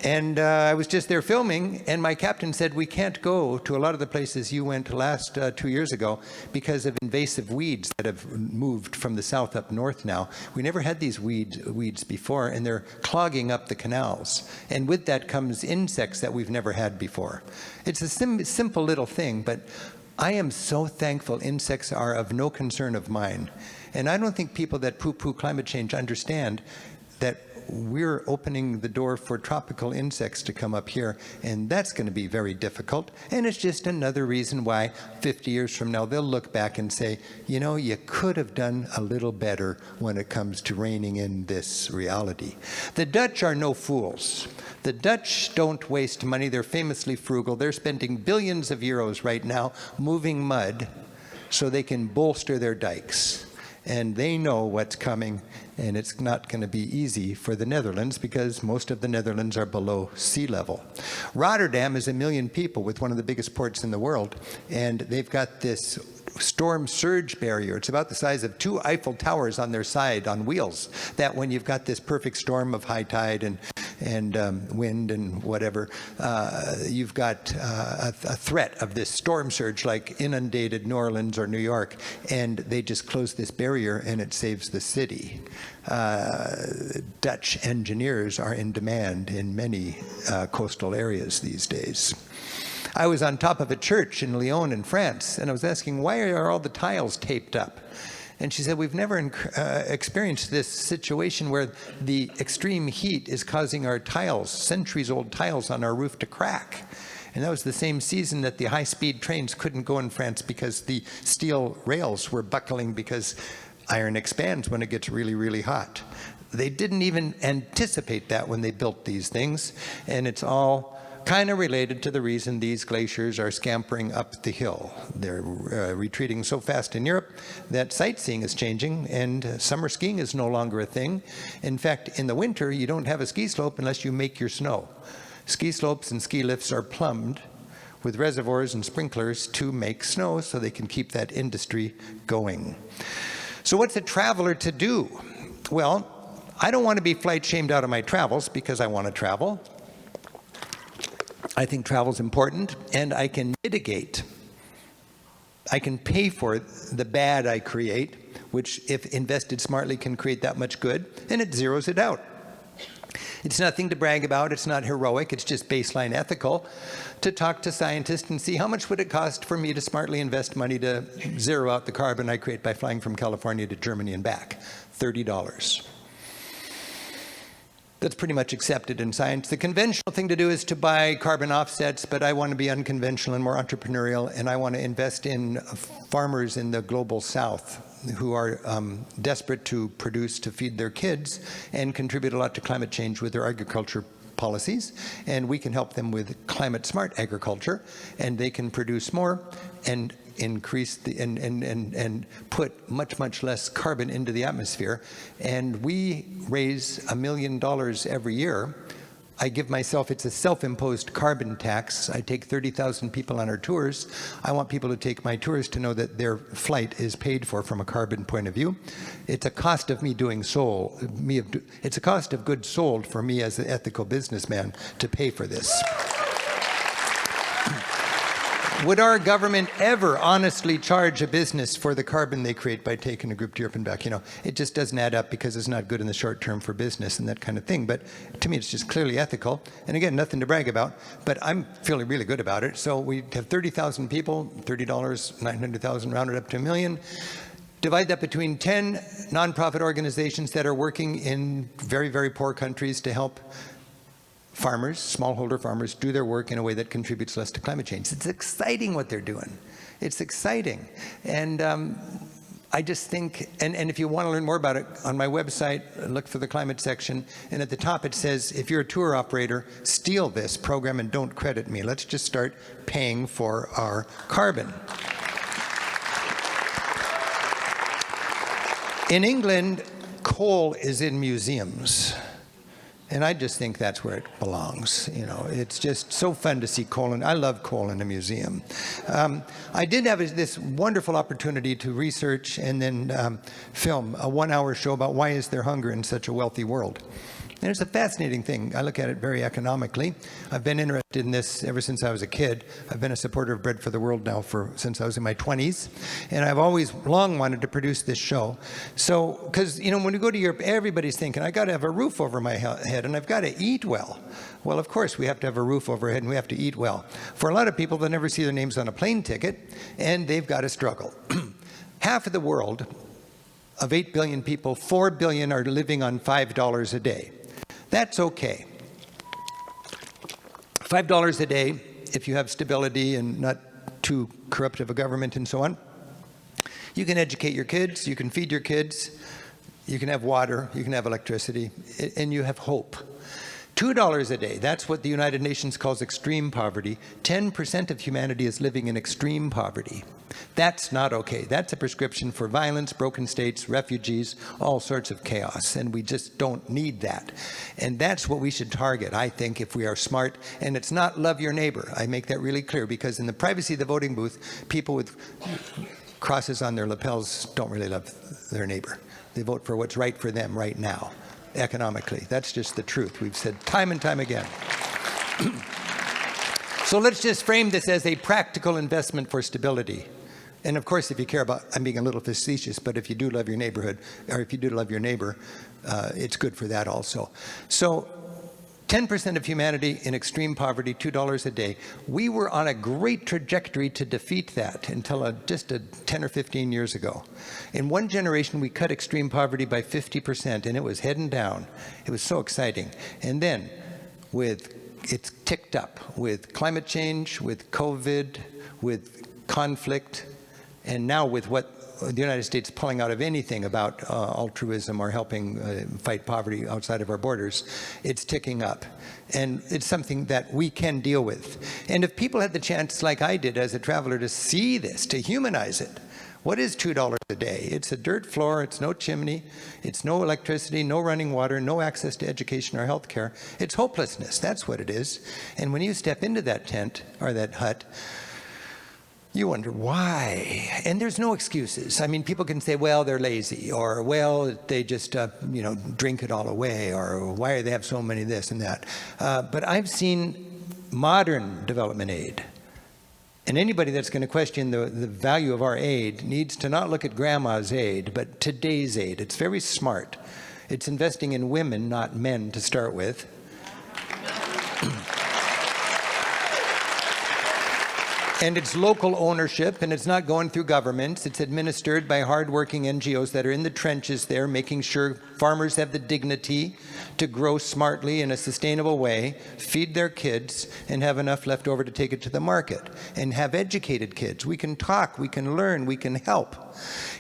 And I was just there filming, and my captain said, we can't go to a lot of the places you went last 2 years ago because of invasive weeds that have moved from the south up north now. We never had these weeds before, and they're clogging up the canals. And with that comes insects that we've never had before. It's a simple little thing, but I am so thankful insects are of no concern of mine. And I don't think people that poo-poo climate change understand that we're opening the door for tropical insects to come up here, and that's going to be very difficult. And it's just another reason why 50 years from now they'll look back and say, you know, you could have done a little better when it comes to reining in this reality. The Dutch are no fools. The Dutch don't waste money. They're famously frugal. They're spending billions of euros right now moving mud so they can bolster their dikes. And they know what's coming, and it's not going to be easy for the Netherlands because most of the Netherlands are below sea level. Rotterdam is 1 million people with one of the biggest ports in the world, and they've got this storm surge barrier. It's about the size of 2 Eiffel Towers on their side on wheels, that when you've got this perfect storm of high tide and wind and whatever, you've got a threat of this storm surge like inundated New Orleans or New York, and they just close this barrier and it saves the city. Dutch engineers are in demand in many coastal areas these days. I was on top of a church in Lyon in France, and I was asking, why are all the tiles taped up? And she said, we've never experienced this situation where the extreme heat is causing our tiles, centuries-old tiles on our roof to crack. And that was the same season that the high-speed trains couldn't go in France because the steel rails were buckling because iron expands when it gets really, really hot. They didn't even anticipate that when they built these things, and it's all kind of related to the reason these glaciers are scampering up the hill. They're retreating so fast in Europe that sightseeing is changing, and summer skiing is no longer a thing. In fact, in the winter, you don't have a ski slope unless you make your snow. Ski slopes and ski lifts are plumbed with reservoirs and sprinklers to make snow so they can keep that industry going. So what's a traveler to do? Well, I don't want to be flight shamed out of my travels because I want to travel. I think travel is important, and I can mitigate. I can pay for the bad I create, which if invested smartly can create that much good, and it zeroes it out. It's nothing to brag about, it's not heroic, it's just baseline ethical to talk to scientists and see how much would it cost for me to smartly invest money to zero out the carbon I create by flying from California to Germany and back. $30. That's pretty much accepted in science. The conventional thing to do is to buy carbon offsets, but I want to be unconventional and more entrepreneurial, and I want to invest in farmers in the global south who are desperate to produce to feed their kids and contribute a lot to climate change with their agriculture policies. And we can help them with climate smart agriculture, and they can produce more and increase and put much less carbon into the atmosphere. And we raise $1 million every year. I give myself, it's a self-imposed carbon tax. I take 30,000 people on our tours. I want people to take my tours to know that their flight is paid for from a carbon point of view. It's a cost of me doing it's a cost of goods sold for me as an ethical businessman to pay for this. Would our government ever honestly charge a business for the carbon they create by taking a group to Europe and back? You know, it just doesn't add up because it's not good in the short term for business and that kind of thing. But to me, it's just clearly ethical. And again, nothing to brag about, but I'm feeling really good about it. So we have 30,000 people, $30, 900,000 rounded up to $1 million. Divide that between 10 nonprofit organizations that are working in very poor countries to help farmers, smallholder farmers, do their work in a way that contributes less to climate change. It's exciting what they're doing. It's exciting. And I just think, and if you want to learn more about it, on my website, look for the climate section, and at the top it says, if you're a tour operator, steal this program and don't credit me. Let's just start paying for our carbon. In England, coal is in museums. And I just think that's where it belongs. You know, it's just so fun to see coal, and I love coal in a museum. I did have this wonderful opportunity to research and then film a 1-hour show about why is there hunger in such a wealthy world. And it's a fascinating thing. I look at it very economically. I've been interested in this ever since I was a kid. I've been a supporter of Bread for the World now since I was in my 20s. And I've always long wanted to produce this show. So, because, you know, when you go to Europe, everybody's thinking, I got to have a roof over my head and I've got to eat well. Well, of course, we have to have a roof over our head and we have to eat well. For a lot of people, they'll never see their names on a plane ticket and they've got to struggle. Half of the world, of 8 billion people, 4 billion are living on $5 a day. That's okay. $5 a day, if you have stability and not too corrupt of a government and so on, you can educate your kids, you can feed your kids, you can have water, you can have electricity, and you have hope. $2 a day, that's what the United Nations calls extreme poverty. 10% of humanity is living in extreme poverty. That's not okay. That's a prescription for violence, broken states, refugees, all sorts of chaos, and we just don't need that. And that's what we should target, I think, if we are smart. And it's not love your neighbor. I make that really clear, because in the privacy of the voting booth, people with crosses on their lapels don't really love their neighbor. They vote for what's right for them right now, economically. That's just the truth. We've said time and time again. So let's just frame this as a practical investment for stability. And of course, if you care about, I'm being a little facetious, but if you do love your neighborhood, or if you do love your neighbor, it's good for that also. So 10% of humanity in extreme poverty, $2 a day. We were on a great trajectory to defeat that until just 10 or 15 years ago. In one generation, we cut extreme poverty by 50%, and it was heading down. It was so exciting. And then, it's ticked up with climate change, with COVID, with conflict, and now with what the United States pulling out of anything about altruism or helping fight poverty outside of our borders, it's ticking up. And it's something that we can deal with. And if people had the chance, like I did as a traveler, to see this, to humanize it, what is $2 a day? It's a dirt floor, it's no chimney, it's no electricity, no running water, no access to education or health care. It's hopelessness, that's what it is. And when you step into that tent, or that hut, you wonder why. And there's no excuses. I mean, people can say, well, they're lazy, or, well, they just, drink it all away, or why do they have so many this and that. But I've seen modern development aid. And anybody that's going to question the value of our aid needs to not look at grandma's aid, but today's aid. It's very smart. It's investing in women, not men, to start with. And it's local ownership, and it's not going through governments. It's administered by hardworking NGOs that are in the trenches there, making sure farmers have the dignity to grow smartly in a sustainable way, feed their kids, and have enough left over to take it to the market, and have educated kids. We can talk, we can learn, we can help.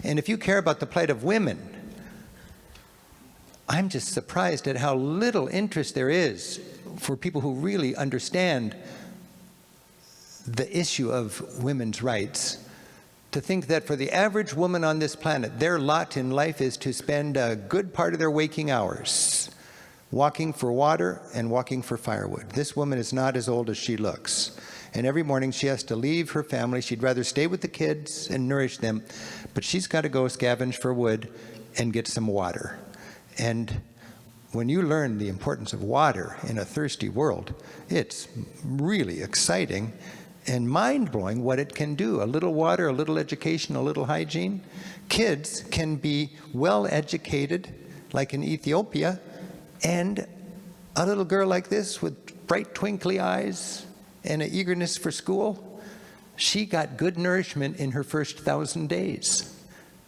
And if you care about the plight of women, I'm just surprised at how little interest there is for people who really understand the issue of women's rights to think that for the average woman on this planet, their lot in life is to spend a good part of their waking hours walking for water and walking for firewood. This woman is not as old as she looks. And every morning she has to leave her family. She'd rather stay with the kids and nourish them, but she's got to go scavenge for wood and get some water. And when you learn the importance of water in a thirsty world, it's really exciting and mind-blowing what it can do. A little water, a little education, a little hygiene. Kids can be well-educated, like in Ethiopia, and a little girl like this with bright twinkly eyes and an eagerness for school, she got good nourishment in her first 1,000 days.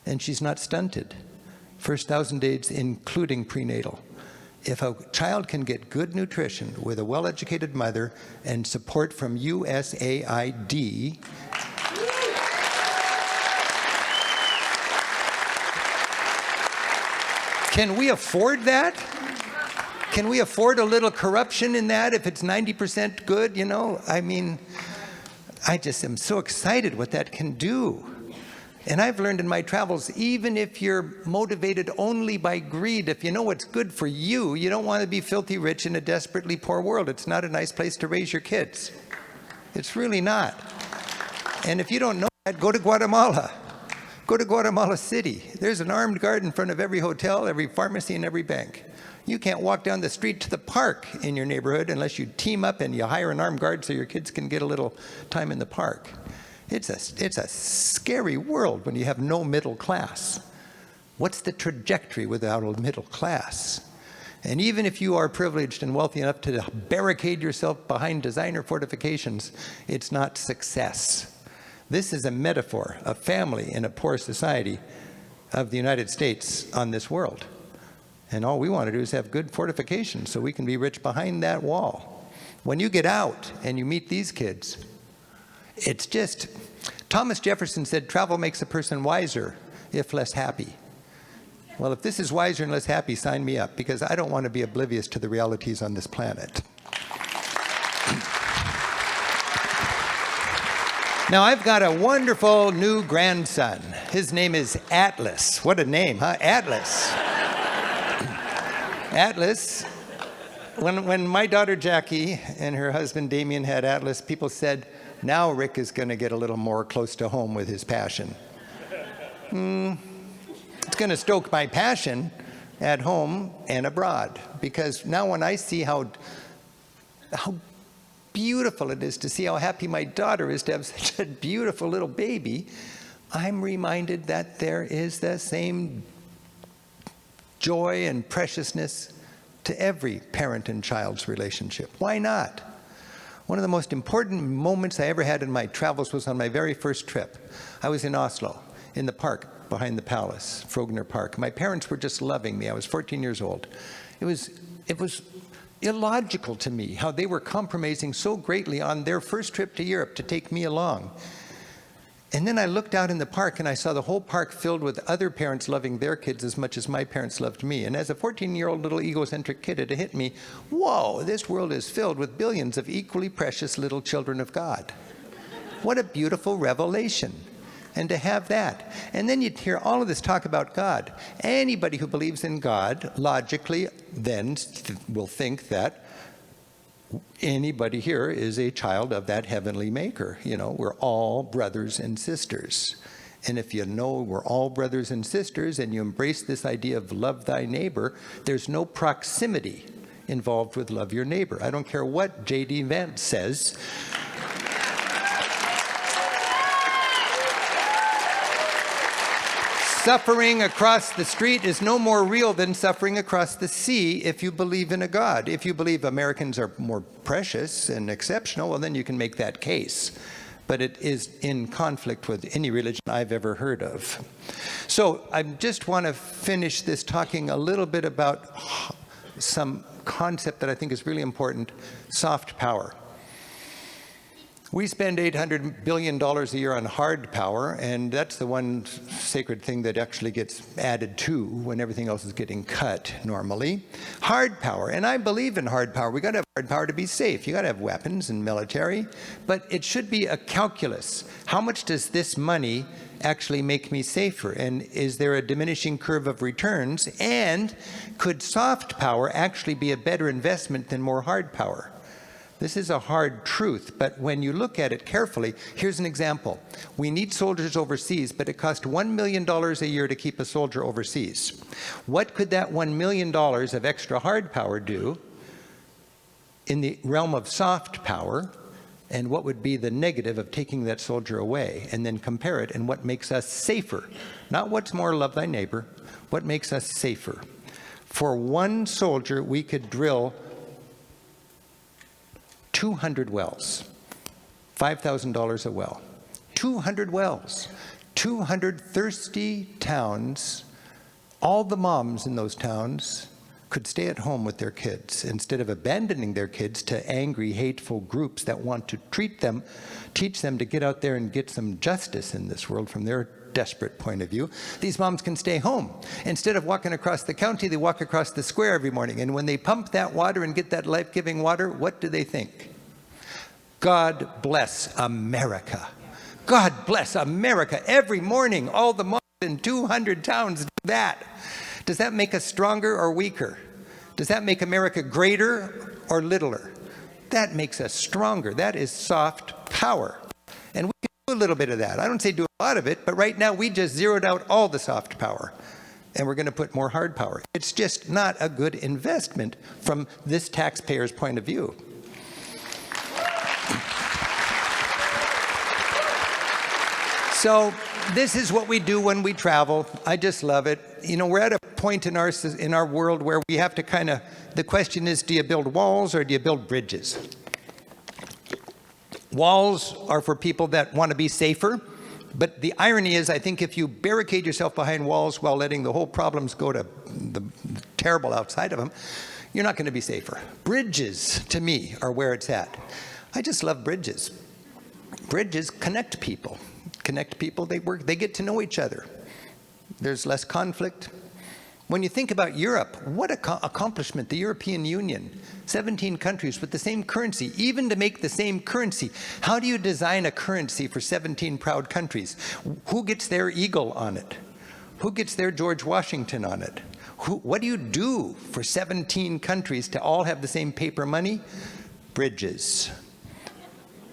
And she's not stunted. First 1,000 days including prenatal. If a child can get good nutrition with a well-educated mother and support from USAID, can we afford that? Can we afford a little corruption in that if it's 90% good, you know? I mean, I just am so excited what that can do. And I've learned in my travels, even if you're motivated only by greed, if you know what's good for you, you don't want to be filthy rich in a desperately poor world. It's not a nice place to raise your kids. It's really not. And if you don't know that, go to Guatemala. Go to Guatemala City. There's an armed guard in front of every hotel, every pharmacy, and every bank. You can't walk down the street to the park in your neighborhood unless you team up and you hire an armed guard so your kids can get a little time in the park. It's a scary world when you have no middle class. What's the trajectory without a middle class? And even if you are privileged and wealthy enough to barricade yourself behind designer fortifications, it's not success. This is a metaphor, a family in a poor society of the United States on this world. And all we want to do is have good fortifications so we can be rich behind that wall. When you get out and you meet these kids, it's just, Thomas Jefferson said, travel makes a person wiser, if less happy. Well, if this is wiser and less happy, sign me up, because I don't want to be oblivious to the realities on this planet. Now, I've got a wonderful new grandson. His name is Atlas. What a name, huh? Atlas. Atlas, when my daughter Jackie and her husband Damien had Atlas, people said, now Rick is going to get a little more close to home with his passion. It's going to stoke my passion at home and abroad, because now when I see how beautiful it is to see how happy my daughter is to have such a beautiful little baby, I'm reminded that there is the same joy and preciousness to every parent and child's relationship. Why not? One of the most important moments I ever had in my travels was on my very first trip. I was in Oslo, in the park behind the palace, Frogner Park. My parents were just loving me. I was 14 years old. It was illogical to me how they were compromising so greatly on their first trip to Europe to take me along. And then I looked out in the park and I saw the whole park filled with other parents loving their kids as much as my parents loved me. And as a 14-year-old little egocentric kid, it hit me, whoa, this world is filled with billions of equally precious little children of God. What a beautiful revelation. And to have that. And then you'd hear all of this talk about God. Anybody who believes in God logically then will think that anybody here is a child of that heavenly maker. You know, we're all brothers and sisters. And if you know we're all brothers and sisters and you embrace this idea of love thy neighbor, there's no proximity involved with love your neighbor. I don't care what J.D. Vance says. Suffering across the street is no more real than suffering across the sea if you believe in a God. If you believe Americans are more precious and exceptional, well, then you can make that case. But it is in conflict with any religion I've ever heard of. So I just want to finish this talking a little bit about some concept that I think is really important, soft power. We spend $800 billion a year on hard power, and that's the one sacred thing that actually gets added to when everything else is getting cut normally. Hard power, and I believe in hard power. We got to have hard power to be safe. You got to have weapons and military, but it should be a calculus. How much does this money actually make me safer? And is there a diminishing curve of returns? And could soft power actually be a better investment than more hard power? This is a hard truth, but when you look at it carefully, here's an example. We need soldiers overseas, but it costs $1 million a year to keep a soldier overseas. What could that $1 million of extra hard power do in the realm of soft power? And what would be the negative of taking that soldier away? And then compare it and what makes us safer. Not what's more, love thy neighbor, what makes us safer. For one soldier, we could drill 200 wells, $5,000 a well. 200 wells, 200 thirsty towns. All the moms in those towns could stay at home with their kids instead of abandoning their kids to angry, hateful groups that want to teach them to get out there and get some justice in this world from their desperate point of view. These moms can stay home. Instead of walking across the county, they walk across the square every morning. And when they pump that water and get that life-giving water, what do they think? God bless America. God bless America. Every morning, all the moms in 200 towns do that. Does that make us stronger or weaker? Does that make America greater or littler? That makes us stronger. That is soft power. And we can do a little bit of that. I don't say do a lot of it, but right now we just zeroed out all the soft power. And we're going to put more hard power. It's just not a good investment from this taxpayer's point of view. So this is what we do when we travel. I just love it. You know, we're at a point in our world where we have to the question is, do you build walls or do you build bridges? Walls are for people that want to be safer. But the irony is, I think if you barricade yourself behind walls while letting the whole problems go to the terrible outside of them, you're not going to be safer. Bridges, to me, are where it's at. I just love bridges. Bridges connect people. Connect people, they get to know each other. There's less conflict. When you think about Europe, what accomplishment, the European Union. 17 countries with the same currency, even to make the same currency. How do you design a currency for 17 proud countries? Who gets their eagle on it? Who gets their George Washington on it? What do you do for 17 countries to all have the same paper money? Bridges.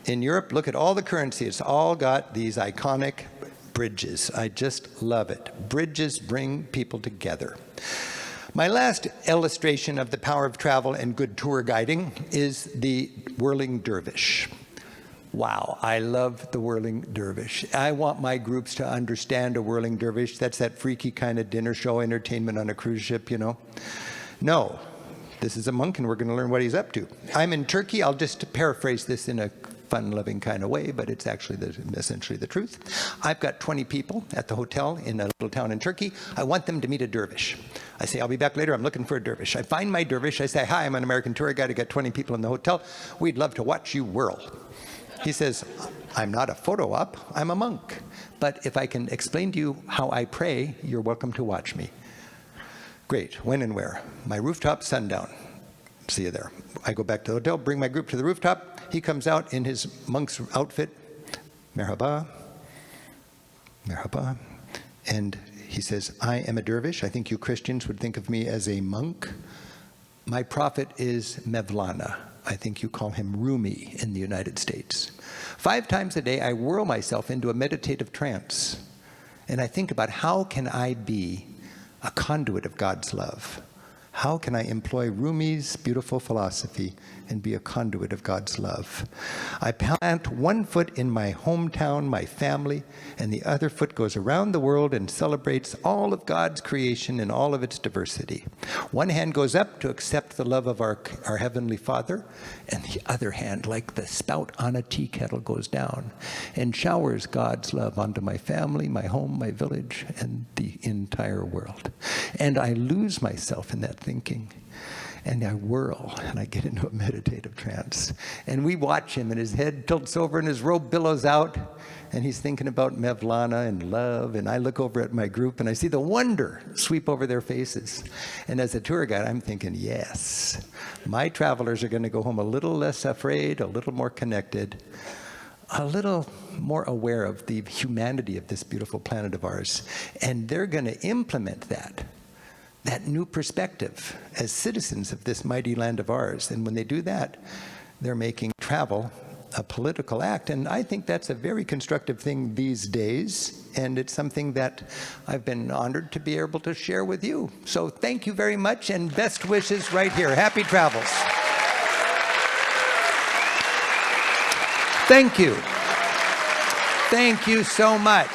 In Europe, look at all the currency. It's all got these iconic bridges. I just love it. Bridges bring people together. My last illustration of the power of travel and good tour guiding is the whirling dervish. Wow, I love the whirling dervish. I want my groups to understand a whirling dervish. That's that freaky kind of dinner show entertainment on a cruise ship, you know. No, this is a monk and we're going to learn what he's up to. I'm in Turkey. I'll just paraphrase this in a fun-loving kind of way, but it's actually essentially the truth. I've got 20 people at the hotel in a little town in Turkey. I want them to meet a dervish. I say, I'll be back later. I'm looking for a dervish. I find my dervish. I say, hi, I'm an American tour guide. I got 20 people in the hotel. We'd love to watch you whirl. He says, I'm not a photo op. I'm a monk. But if I can explain to you how I pray, you're welcome to watch me. Great. When and where? My rooftop, sundown. See you there. I go back to the hotel, bring my group to the rooftop. He comes out in his monk's outfit. Merhaba. Merhaba. And he says, I am a dervish. I think you Christians would think of me as a monk. My prophet is Mevlana. I think you call him Rumi in the United States. 5 times a day, I whirl myself into a meditative trance. And I think about how can I be a conduit of God's love? How can I employ Rumi's beautiful philosophy and be a conduit of God's love? I plant one foot in my hometown, my family, and the other foot goes around the world and celebrates all of God's creation and all of its diversity. One hand goes up to accept the love of our Heavenly Father, and the other hand, like the spout on a tea kettle, goes down and showers God's love onto my family, my home, my village, and the entire world. And I lose myself in that thinking. And I whirl, and I get into a meditative trance. And we watch him, and his head tilts over, and his robe billows out, and he's thinking about Mevlana and love. And I look over at my group, and I see the wonder sweep over their faces. And as a tour guide, I'm thinking, yes, my travelers are going to go home a little less afraid, a little more connected, a little more aware of the humanity of this beautiful planet of ours. And they're going to implement that new perspective as citizens of this mighty land of ours. And when they do that, they're making travel a political act. And I think that's a very constructive thing these days. And it's something that I've been honored to be able to share with you. So thank you very much, and best wishes right here. Happy travels. Thank you. Thank you so much.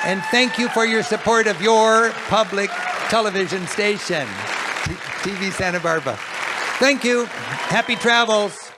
And thank you for your support of your public television station, TV Santa Barbara. Thank you. Happy travels.